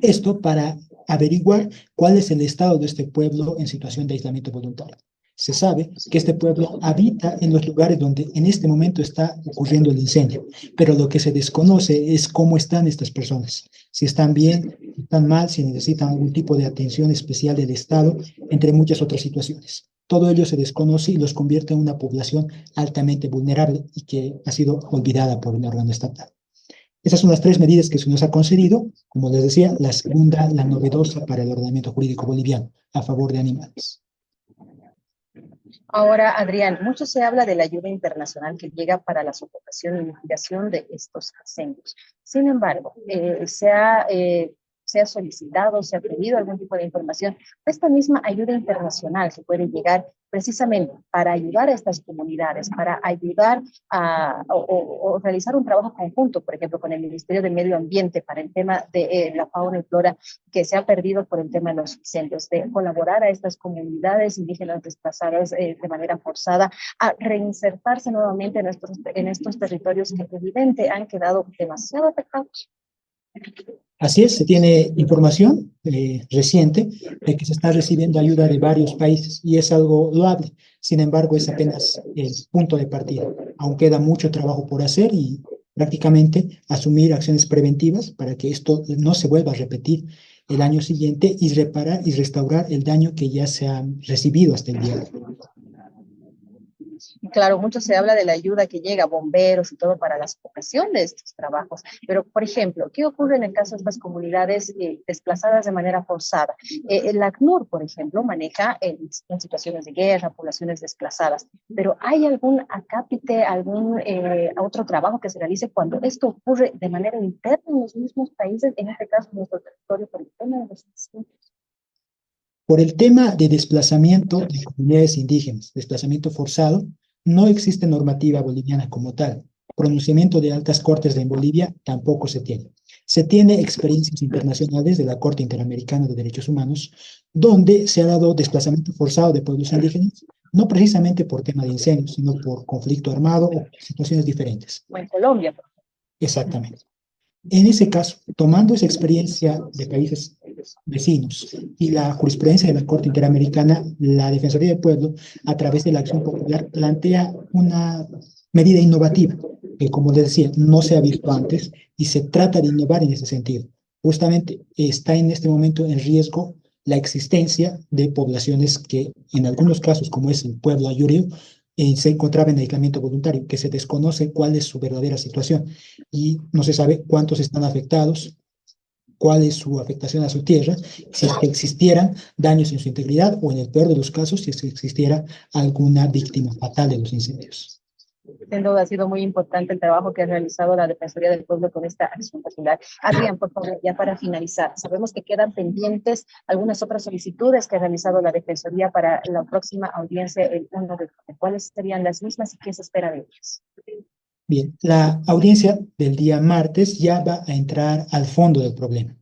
Esto para averiguar cuál es el estado de este pueblo en situación de aislamiento voluntario. Se sabe que este pueblo habita en los lugares donde en este momento está ocurriendo el incendio, pero lo que se desconoce es cómo están estas personas, si están bien, si están mal, si necesitan algún tipo de atención especial del Estado, entre muchas otras situaciones. Todo ello se desconoce y los convierte en una población altamente vulnerable y que ha sido olvidada por el órgano estatal. Esas son las 3 medidas que se nos ha concedido. Como les decía, la segunda, la novedosa para el ordenamiento jurídico boliviano, a favor de animales. Ahora, Adrián, mucho se habla de la ayuda internacional que llega para la sofocación y mitigación de estos incendios. Sin embargo, se ha solicitado, se ha pedido algún tipo de información. Esta misma ayuda internacional que puede llegar precisamente para ayudar a estas comunidades, para ayudar o realizar un trabajo conjunto, por ejemplo, con el Ministerio de Medio Ambiente para el tema de la fauna y flora que se ha perdido por el tema de los incendios, de colaborar a estas comunidades indígenas desplazadas de manera forzada a reinsertarse nuevamente en estos territorios que evidentemente han quedado demasiado afectados. Así es, se tiene información reciente de que se está recibiendo ayuda de varios países y es algo loable. Sin embargo, es apenas el punto de partida. Aún queda mucho trabajo por hacer y prácticamente asumir acciones preventivas para que esto no se vuelva a repetir el año siguiente y reparar y restaurar el daño que ya se ha recibido hasta el día de hoy. Claro, mucho se habla de la ayuda que llega a bomberos y todo para la sofocación de estos trabajos, pero, por ejemplo, ¿qué ocurre en el caso de estas comunidades desplazadas de manera forzada? El ACNUR, por ejemplo, maneja en situaciones de guerra, poblaciones desplazadas, pero ¿hay algún acápite, algún otro trabajo que se realice cuando esto ocurre de manera interna en los mismos países, en este caso en nuestro territorio, por el tema de los incendios? Por el tema de desplazamiento de comunidades indígenas, desplazamiento forzado, no existe normativa boliviana como tal. Pronunciamiento de altas cortes en Bolivia tampoco se tiene. Se tiene experiencias internacionales de la Corte Interamericana de Derechos Humanos, donde se ha dado desplazamiento forzado de pueblos indígenas, no precisamente por tema de incendios, sino por conflicto armado o situaciones diferentes. O en Colombia, por ejemplo. Exactamente. En ese caso, tomando esa experiencia de países vecinos y la jurisprudencia de la Corte Interamericana, la Defensoría del Pueblo, a través de la acción popular, plantea una medida innovativa que, como les decía, no se ha visto antes y se trata de innovar en ese sentido. Justamente está en este momento en riesgo la existencia de poblaciones que, en algunos casos, como es el pueblo ayureo, se encontraba en aislamiento voluntario, que se desconoce cuál es su verdadera situación y no se sabe cuántos están afectados, cuál es su afectación a su tierra, si es que existieran daños en su integridad o, en el peor de los casos, si es que existiera alguna víctima fatal de los incendios. Sin duda ha sido muy importante el trabajo que ha realizado la Defensoría del Pueblo con esta acción popular. Adrián, por favor, ya para finalizar, sabemos que quedan pendientes algunas otras solicitudes que ha realizado la Defensoría para la próxima audiencia el 1 de octubre. ¿Cuáles serían las mismas y qué se espera de ellas? Bien, la audiencia del día martes ya va a entrar al fondo del problema.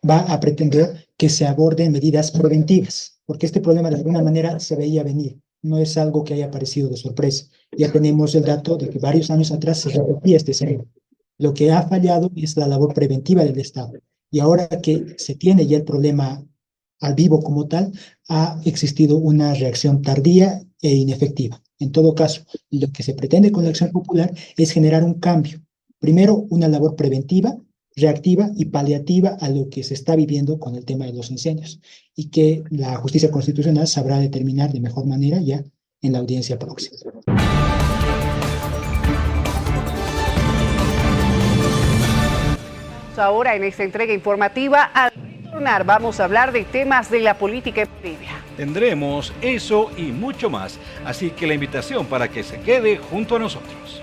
Va a pretender que se aborden medidas preventivas, porque este problema de alguna manera se veía venir. No es algo que haya aparecido de sorpresa. Ya tenemos el dato de que varios años atrás se repetía este escenario. Lo que ha fallado es la labor preventiva del Estado. Y ahora que se tiene ya el problema al vivo como tal, ha existido una reacción tardía e inefectiva. En todo caso, lo que se pretende con la acción popular es generar un cambio. Primero, una labor preventiva, reactiva y paliativa a lo que se está viviendo con el tema de los incendios y que la justicia constitucional sabrá determinar de mejor manera ya en la audiencia próxima. Ahora en esta entrega informativa, al retornar vamos a hablar de temas de la política en Bolivia. Tendremos eso y mucho más, así que la invitación para que se quede junto a nosotros.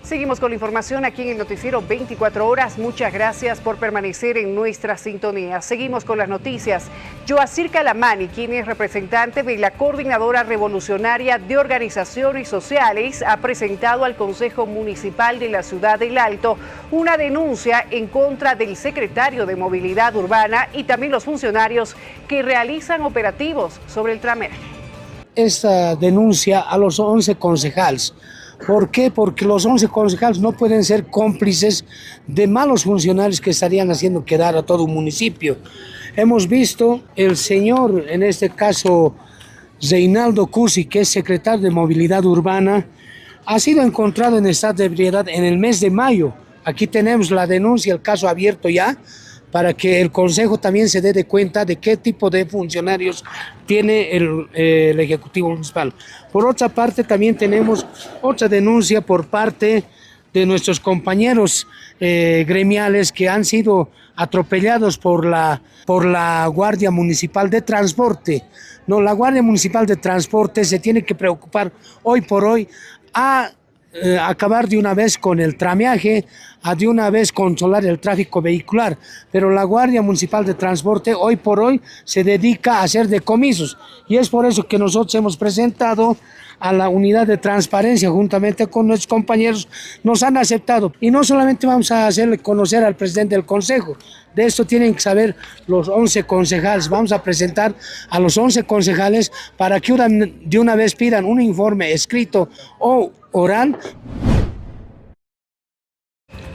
Seguimos con la información aquí en el noticiero 24 horas. Muchas gracias por permanecer en nuestra sintonía. Seguimos con las noticias. Yoacir Calamani, quien es representante de la Coordinadora Revolucionaria de Organizaciones Sociales, ha presentado al Consejo Municipal de la Ciudad del Alto una denuncia en contra del secretario de Movilidad Urbana y también los funcionarios que realizan operativos sobre el trameraje. Esta denuncia a los 11 concejales, ¿Por qué? Porque los 11 concejales no pueden ser cómplices de malos funcionarios que estarían haciendo quedar a todo un municipio. Hemos visto el señor, en este caso Reinaldo Cusi, que es secretario de Movilidad Urbana, ha sido encontrado en estado de ebriedad en el mes de mayo. Aquí tenemos la denuncia, el caso abierto ya, para que el Consejo también se dé cuenta de qué tipo de funcionarios tiene el Ejecutivo Municipal. Por otra parte, también tenemos otra denuncia por parte de nuestros compañeros gremiales que han sido atropellados por la Guardia Municipal de Transporte. No, la Guardia Municipal de Transporte se tiene que preocupar hoy por hoy a acabar de una vez con el trameaje, a de una vez controlar el tráfico vehicular, pero la Guardia Municipal de Transporte hoy por hoy se dedica a hacer decomisos, y es por eso que nosotros hemos presentado a la unidad de transparencia juntamente con nuestros compañeros, nos han aceptado, y no solamente vamos a hacerle conocer al presidente del Consejo, de esto tienen que saber los 11 concejales, vamos a presentar a los 11 concejales para que de una vez pidan un informe escrito o oral.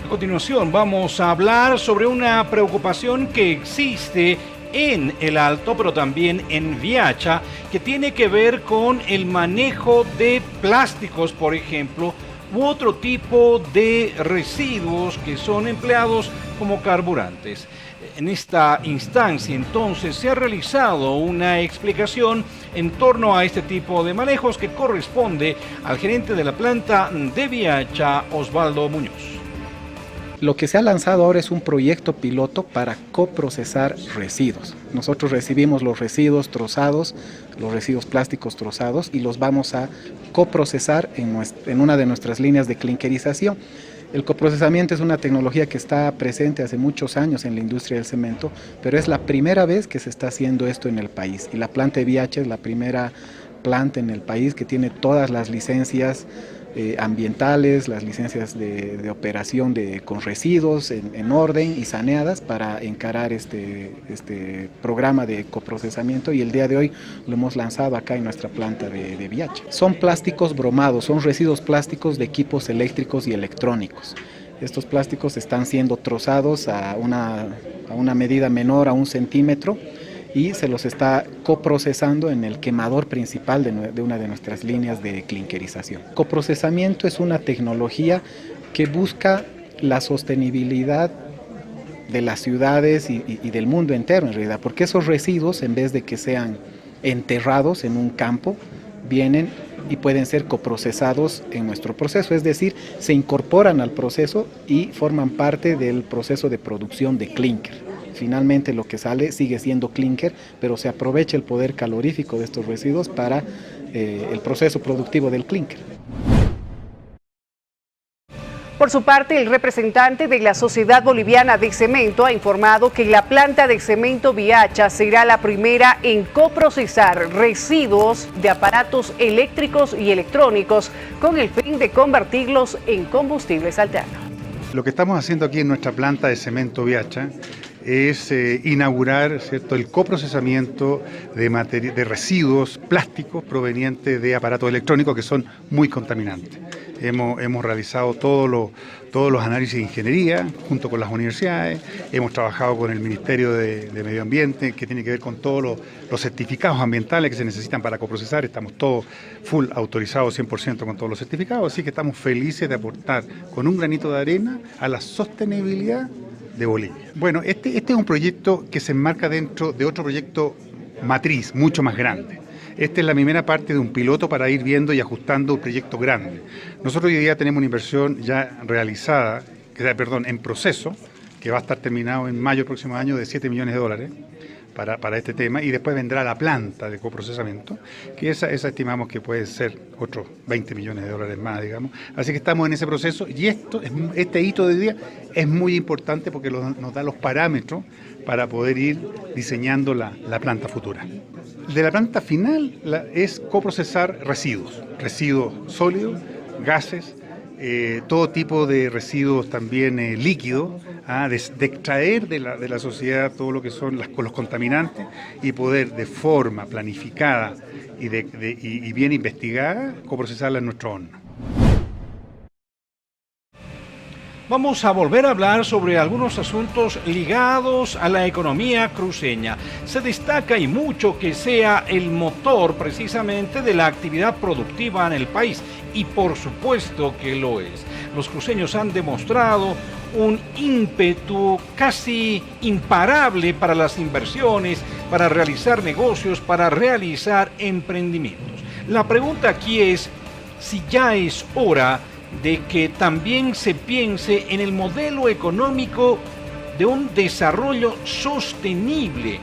A continuación vamos a hablar sobre una preocupación que existe en el Alto, pero también en Viacha, que tiene que ver con el manejo de plásticos, por ejemplo, u otro tipo de residuos que son empleados como carburantes. En esta instancia, entonces, se ha realizado una explicación en torno a este tipo de manejos que corresponde al gerente de la planta de Viacha, Osvaldo Muñoz. Lo que se ha lanzado ahora es un proyecto piloto para coprocesar residuos. Nosotros recibimos los residuos trozados, los residuos plásticos trozados, y los vamos a coprocesar en una de nuestras líneas de clinkerización. El coprocesamiento es una tecnología que está presente hace muchos años en la industria del cemento, pero es la primera vez que se está haciendo esto en el país. Y la planta de Viacha es la primera planta en el país que tiene todas las licencias ambientales, las licencias de operación con residuos en orden y saneadas para encarar este programa de coprocesamiento, y el día de hoy lo hemos lanzado acá en nuestra planta de Viacha. Son plásticos bromados, son residuos plásticos de equipos eléctricos y electrónicos. Estos plásticos están siendo trozados a una medida menor a 1 centímetro y se los está coprocesando en el quemador principal de una de nuestras líneas de clinkerización. Coprocesamiento es una tecnología que busca la sostenibilidad de las ciudades y del mundo entero en realidad, porque esos residuos, en vez de que sean enterrados en un campo, vienen y pueden ser coprocesados en nuestro proceso, es decir, se incorporan al proceso y forman parte del proceso de producción de clinker. Finalmente lo que sale sigue siendo clinker, pero se aprovecha el poder calorífico de estos residuos para el proceso productivo del clinker. Por su parte, el representante de la Sociedad Boliviana de Cemento ha informado que la planta de cemento Viacha será la primera en coprocesar residuos de aparatos eléctricos y electrónicos con el fin de convertirlos en combustibles alternos. Lo que estamos haciendo aquí en nuestra planta de cemento Viacha es inaugurar, ¿cierto?, el coprocesamiento de residuos plásticos provenientes de aparatos electrónicos que son muy contaminantes. Hemos realizado todos los análisis de ingeniería junto con las universidades, hemos trabajado con el Ministerio de Medio Ambiente, que tiene que ver con todos los certificados ambientales que se necesitan para coprocesar. Estamos todos full autorizados 100% con todos los certificados, así que estamos felices de aportar con un granito de arena a la sostenibilidad de Bolivia. Bueno, este es un proyecto que se enmarca dentro de otro proyecto matriz, mucho más grande. Esta es la primera parte de un piloto para ir viendo y ajustando un proyecto grande. Nosotros hoy día tenemos una inversión ya realizada, en proceso, que va a estar terminado en mayo del próximo año, de $7 millones para este tema, y después vendrá la planta de coprocesamiento, que esa estimamos que puede ser otros $20 millones más, digamos. Así que estamos en ese proceso, y este hito de hoy día es muy importante porque nos da los parámetros para poder ir diseñando la planta futura. De la planta final es coprocesar residuos sólidos, gases, todo tipo de residuos también líquidos, de extraer de la sociedad todo lo que son los contaminantes y poder de forma planificada y bien investigada coprocesarla en nuestro horno. Vamos a volver a hablar sobre algunos asuntos ligados a la economía cruceña. Se destaca y mucho que sea el motor precisamente de la actividad productiva en el país, y por supuesto que lo es. Los cruceños han demostrado un ímpetu casi imparable para las inversiones, para realizar negocios, para realizar emprendimientos. La pregunta aquí es si ya es hora de que también se piense en el modelo económico de un desarrollo sostenible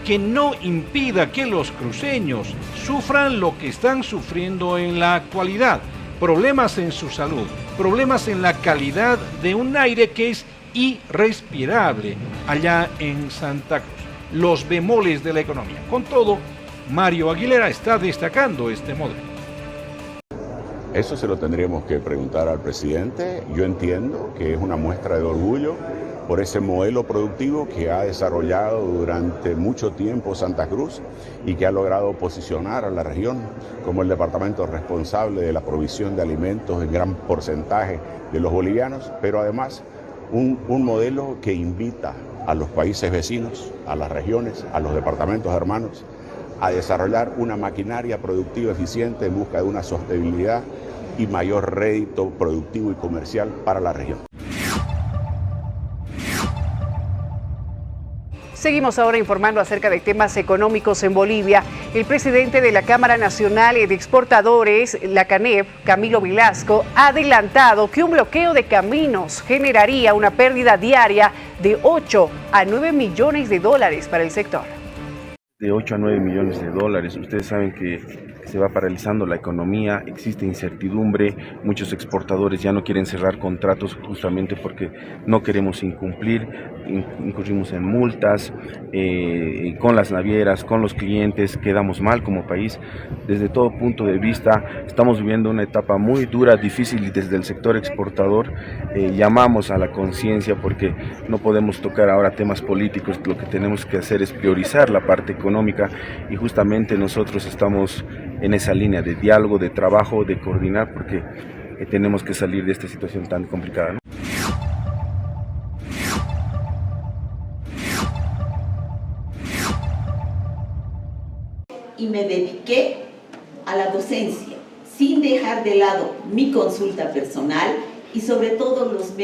que no impida que los cruceños sufran lo que están sufriendo en la actualidad. Problemas en su salud, problemas en la calidad de un aire que es irrespirable allá en Santa Cruz. Los bemoles de la economía. Con todo, Mario Aguilera está destacando este modelo. Eso se lo tendríamos que preguntar al presidente. Yo entiendo que es una muestra de orgullo por ese modelo productivo que ha desarrollado durante mucho tiempo Santa Cruz y que ha logrado posicionar a la región como el departamento responsable de la provisión de alimentos en gran porcentaje de los bolivianos, pero además un modelo que invita a los países vecinos, a las regiones, a los departamentos hermanos, a desarrollar una maquinaria productiva eficiente en busca de una sostenibilidad y mayor rédito productivo y comercial para la región. Seguimos ahora informando acerca de temas económicos en Bolivia. El presidente de la Cámara Nacional de Exportadores, la CANEP, Camilo Velasco, ha adelantado que un bloqueo de caminos generaría una pérdida diaria de 8 a 9 millones de dólares para el sector. De 8 a 9 millones de dólares. Ustedes saben que se va paralizando la economía, existe incertidumbre, muchos exportadores ya no quieren cerrar contratos justamente porque no queremos incumplir, incurrimos en multas con las navieras, con los clientes, quedamos mal como país. Desde todo punto de vista estamos viviendo una etapa muy dura, difícil, y desde el sector exportador llamamos a la conciencia porque no podemos tocar ahora temas políticos. Lo que tenemos que hacer es priorizar la parte económica y justamente nosotros estamos en esa línea de diálogo, de trabajo, de coordinar, porque tenemos que salir de esta situación tan complicada, ¿no? Y me dediqué a la docencia, sin dejar de lado mi consulta personal y sobre todo los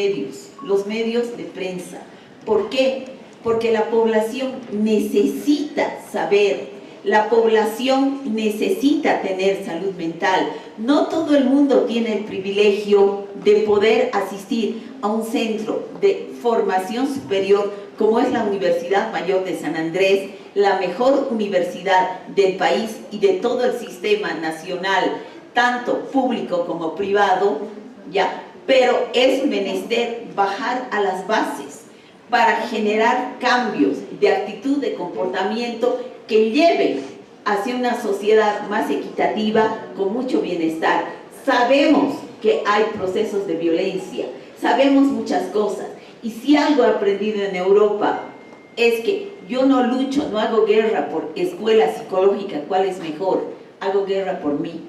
medios de prensa. ¿Por qué? Porque la población necesita saber. La población necesita tener salud mental. No todo el mundo tiene el privilegio de poder asistir a un centro de formación superior como es la Universidad Mayor de San Andrés, la mejor universidad del país y de todo el sistema nacional, tanto público como privado, ¿ya? Pero es menester bajar a las bases para generar cambios de actitud, de comportamiento que lleven hacia una sociedad más equitativa, con mucho bienestar. Sabemos que hay procesos de violencia, sabemos muchas cosas, y si algo he aprendido en Europa es que yo no lucho, no hago guerra por escuela psicológica, cuál es mejor, hago guerra por mí,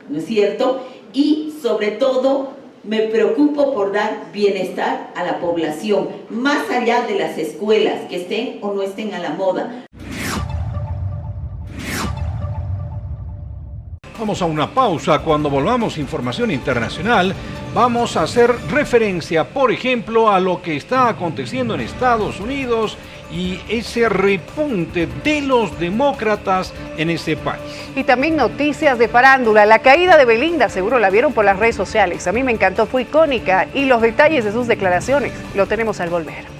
¿no es cierto? Y sobre todo me preocupo por dar bienestar a la población, más allá de las escuelas, que estén o no estén a la moda. Vamos a una pausa. Cuando volvamos, información internacional, vamos a hacer referencia, por ejemplo, a lo que está aconteciendo en Estados Unidos y ese repunte de los demócratas en ese país. Y también noticias de farándula. La caída de Belinda, seguro la vieron por las redes sociales. A mí me encantó, fue icónica, y los detalles de sus declaraciones lo tenemos al volver.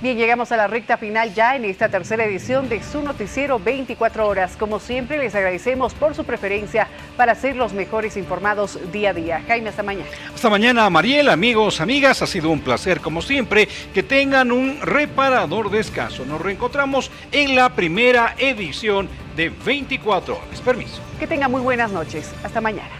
Bien, llegamos a la recta final ya en esta tercera edición de su noticiero 24 horas. Como siempre, les agradecemos por su preferencia para ser los mejores informados día a día. Jaime, hasta mañana. Hasta mañana, Mariel, amigos, amigas. Ha sido un placer, como siempre. Que tengan un reparador descanso. Nos reencontramos en la primera edición de 24 horas. Permiso. Que tengan muy buenas noches. Hasta mañana.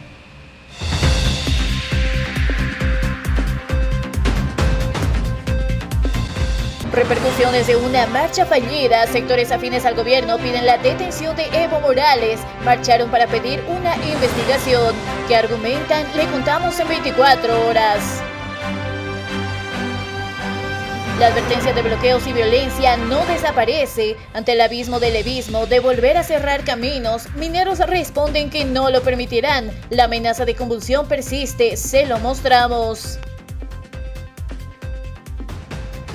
Repercusiones de una marcha fallida. Sectores afines al gobierno piden la detención de Evo Morales. Marcharon para pedir una investigación. ¿Qué argumentan? Le contamos en 24 horas. La advertencia de bloqueos y violencia no desaparece. Ante el abismo del levismo de volver a cerrar caminos, mineros responden que no lo permitirán. La amenaza de convulsión persiste, se lo mostramos.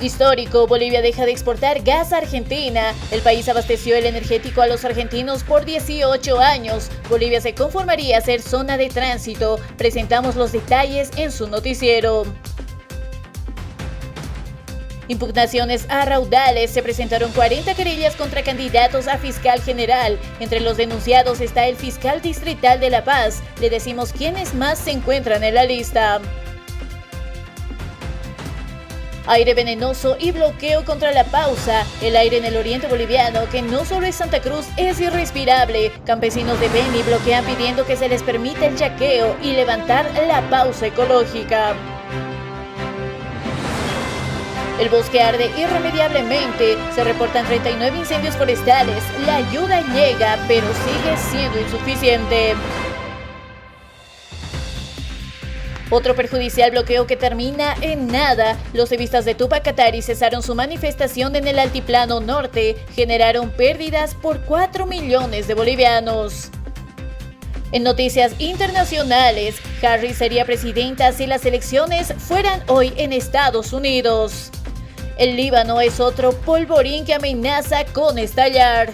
Histórico, Bolivia deja de exportar gas a Argentina. El país abasteció el energético a los argentinos por 18 años. Bolivia se conformaría a ser zona de tránsito. Presentamos los detalles en su noticiero. Impugnaciones a raudales. Se presentaron 40 querellas contra candidatos a fiscal general. Entre los denunciados está el fiscal distrital de La Paz. Le decimos quiénes más se encuentran en la lista. Aire venenoso y bloqueo contra la pausa. El aire en el oriente boliviano, que no solo es Santa Cruz, es irrespirable. Campesinos de Beni bloquean pidiendo que se les permita el chaqueo y levantar la pausa ecológica. El bosque arde irremediablemente. Se reportan 39 incendios forestales. La ayuda llega, pero sigue siendo insuficiente. Otro perjudicial bloqueo que termina en nada. Los civistas de Tupac Katari cesaron su manifestación en el altiplano norte. Generaron pérdidas por 4 millones de bolivianos. En noticias internacionales, Harris sería presidenta si las elecciones fueran hoy en Estados Unidos. El Líbano es otro polvorín que amenaza con estallar.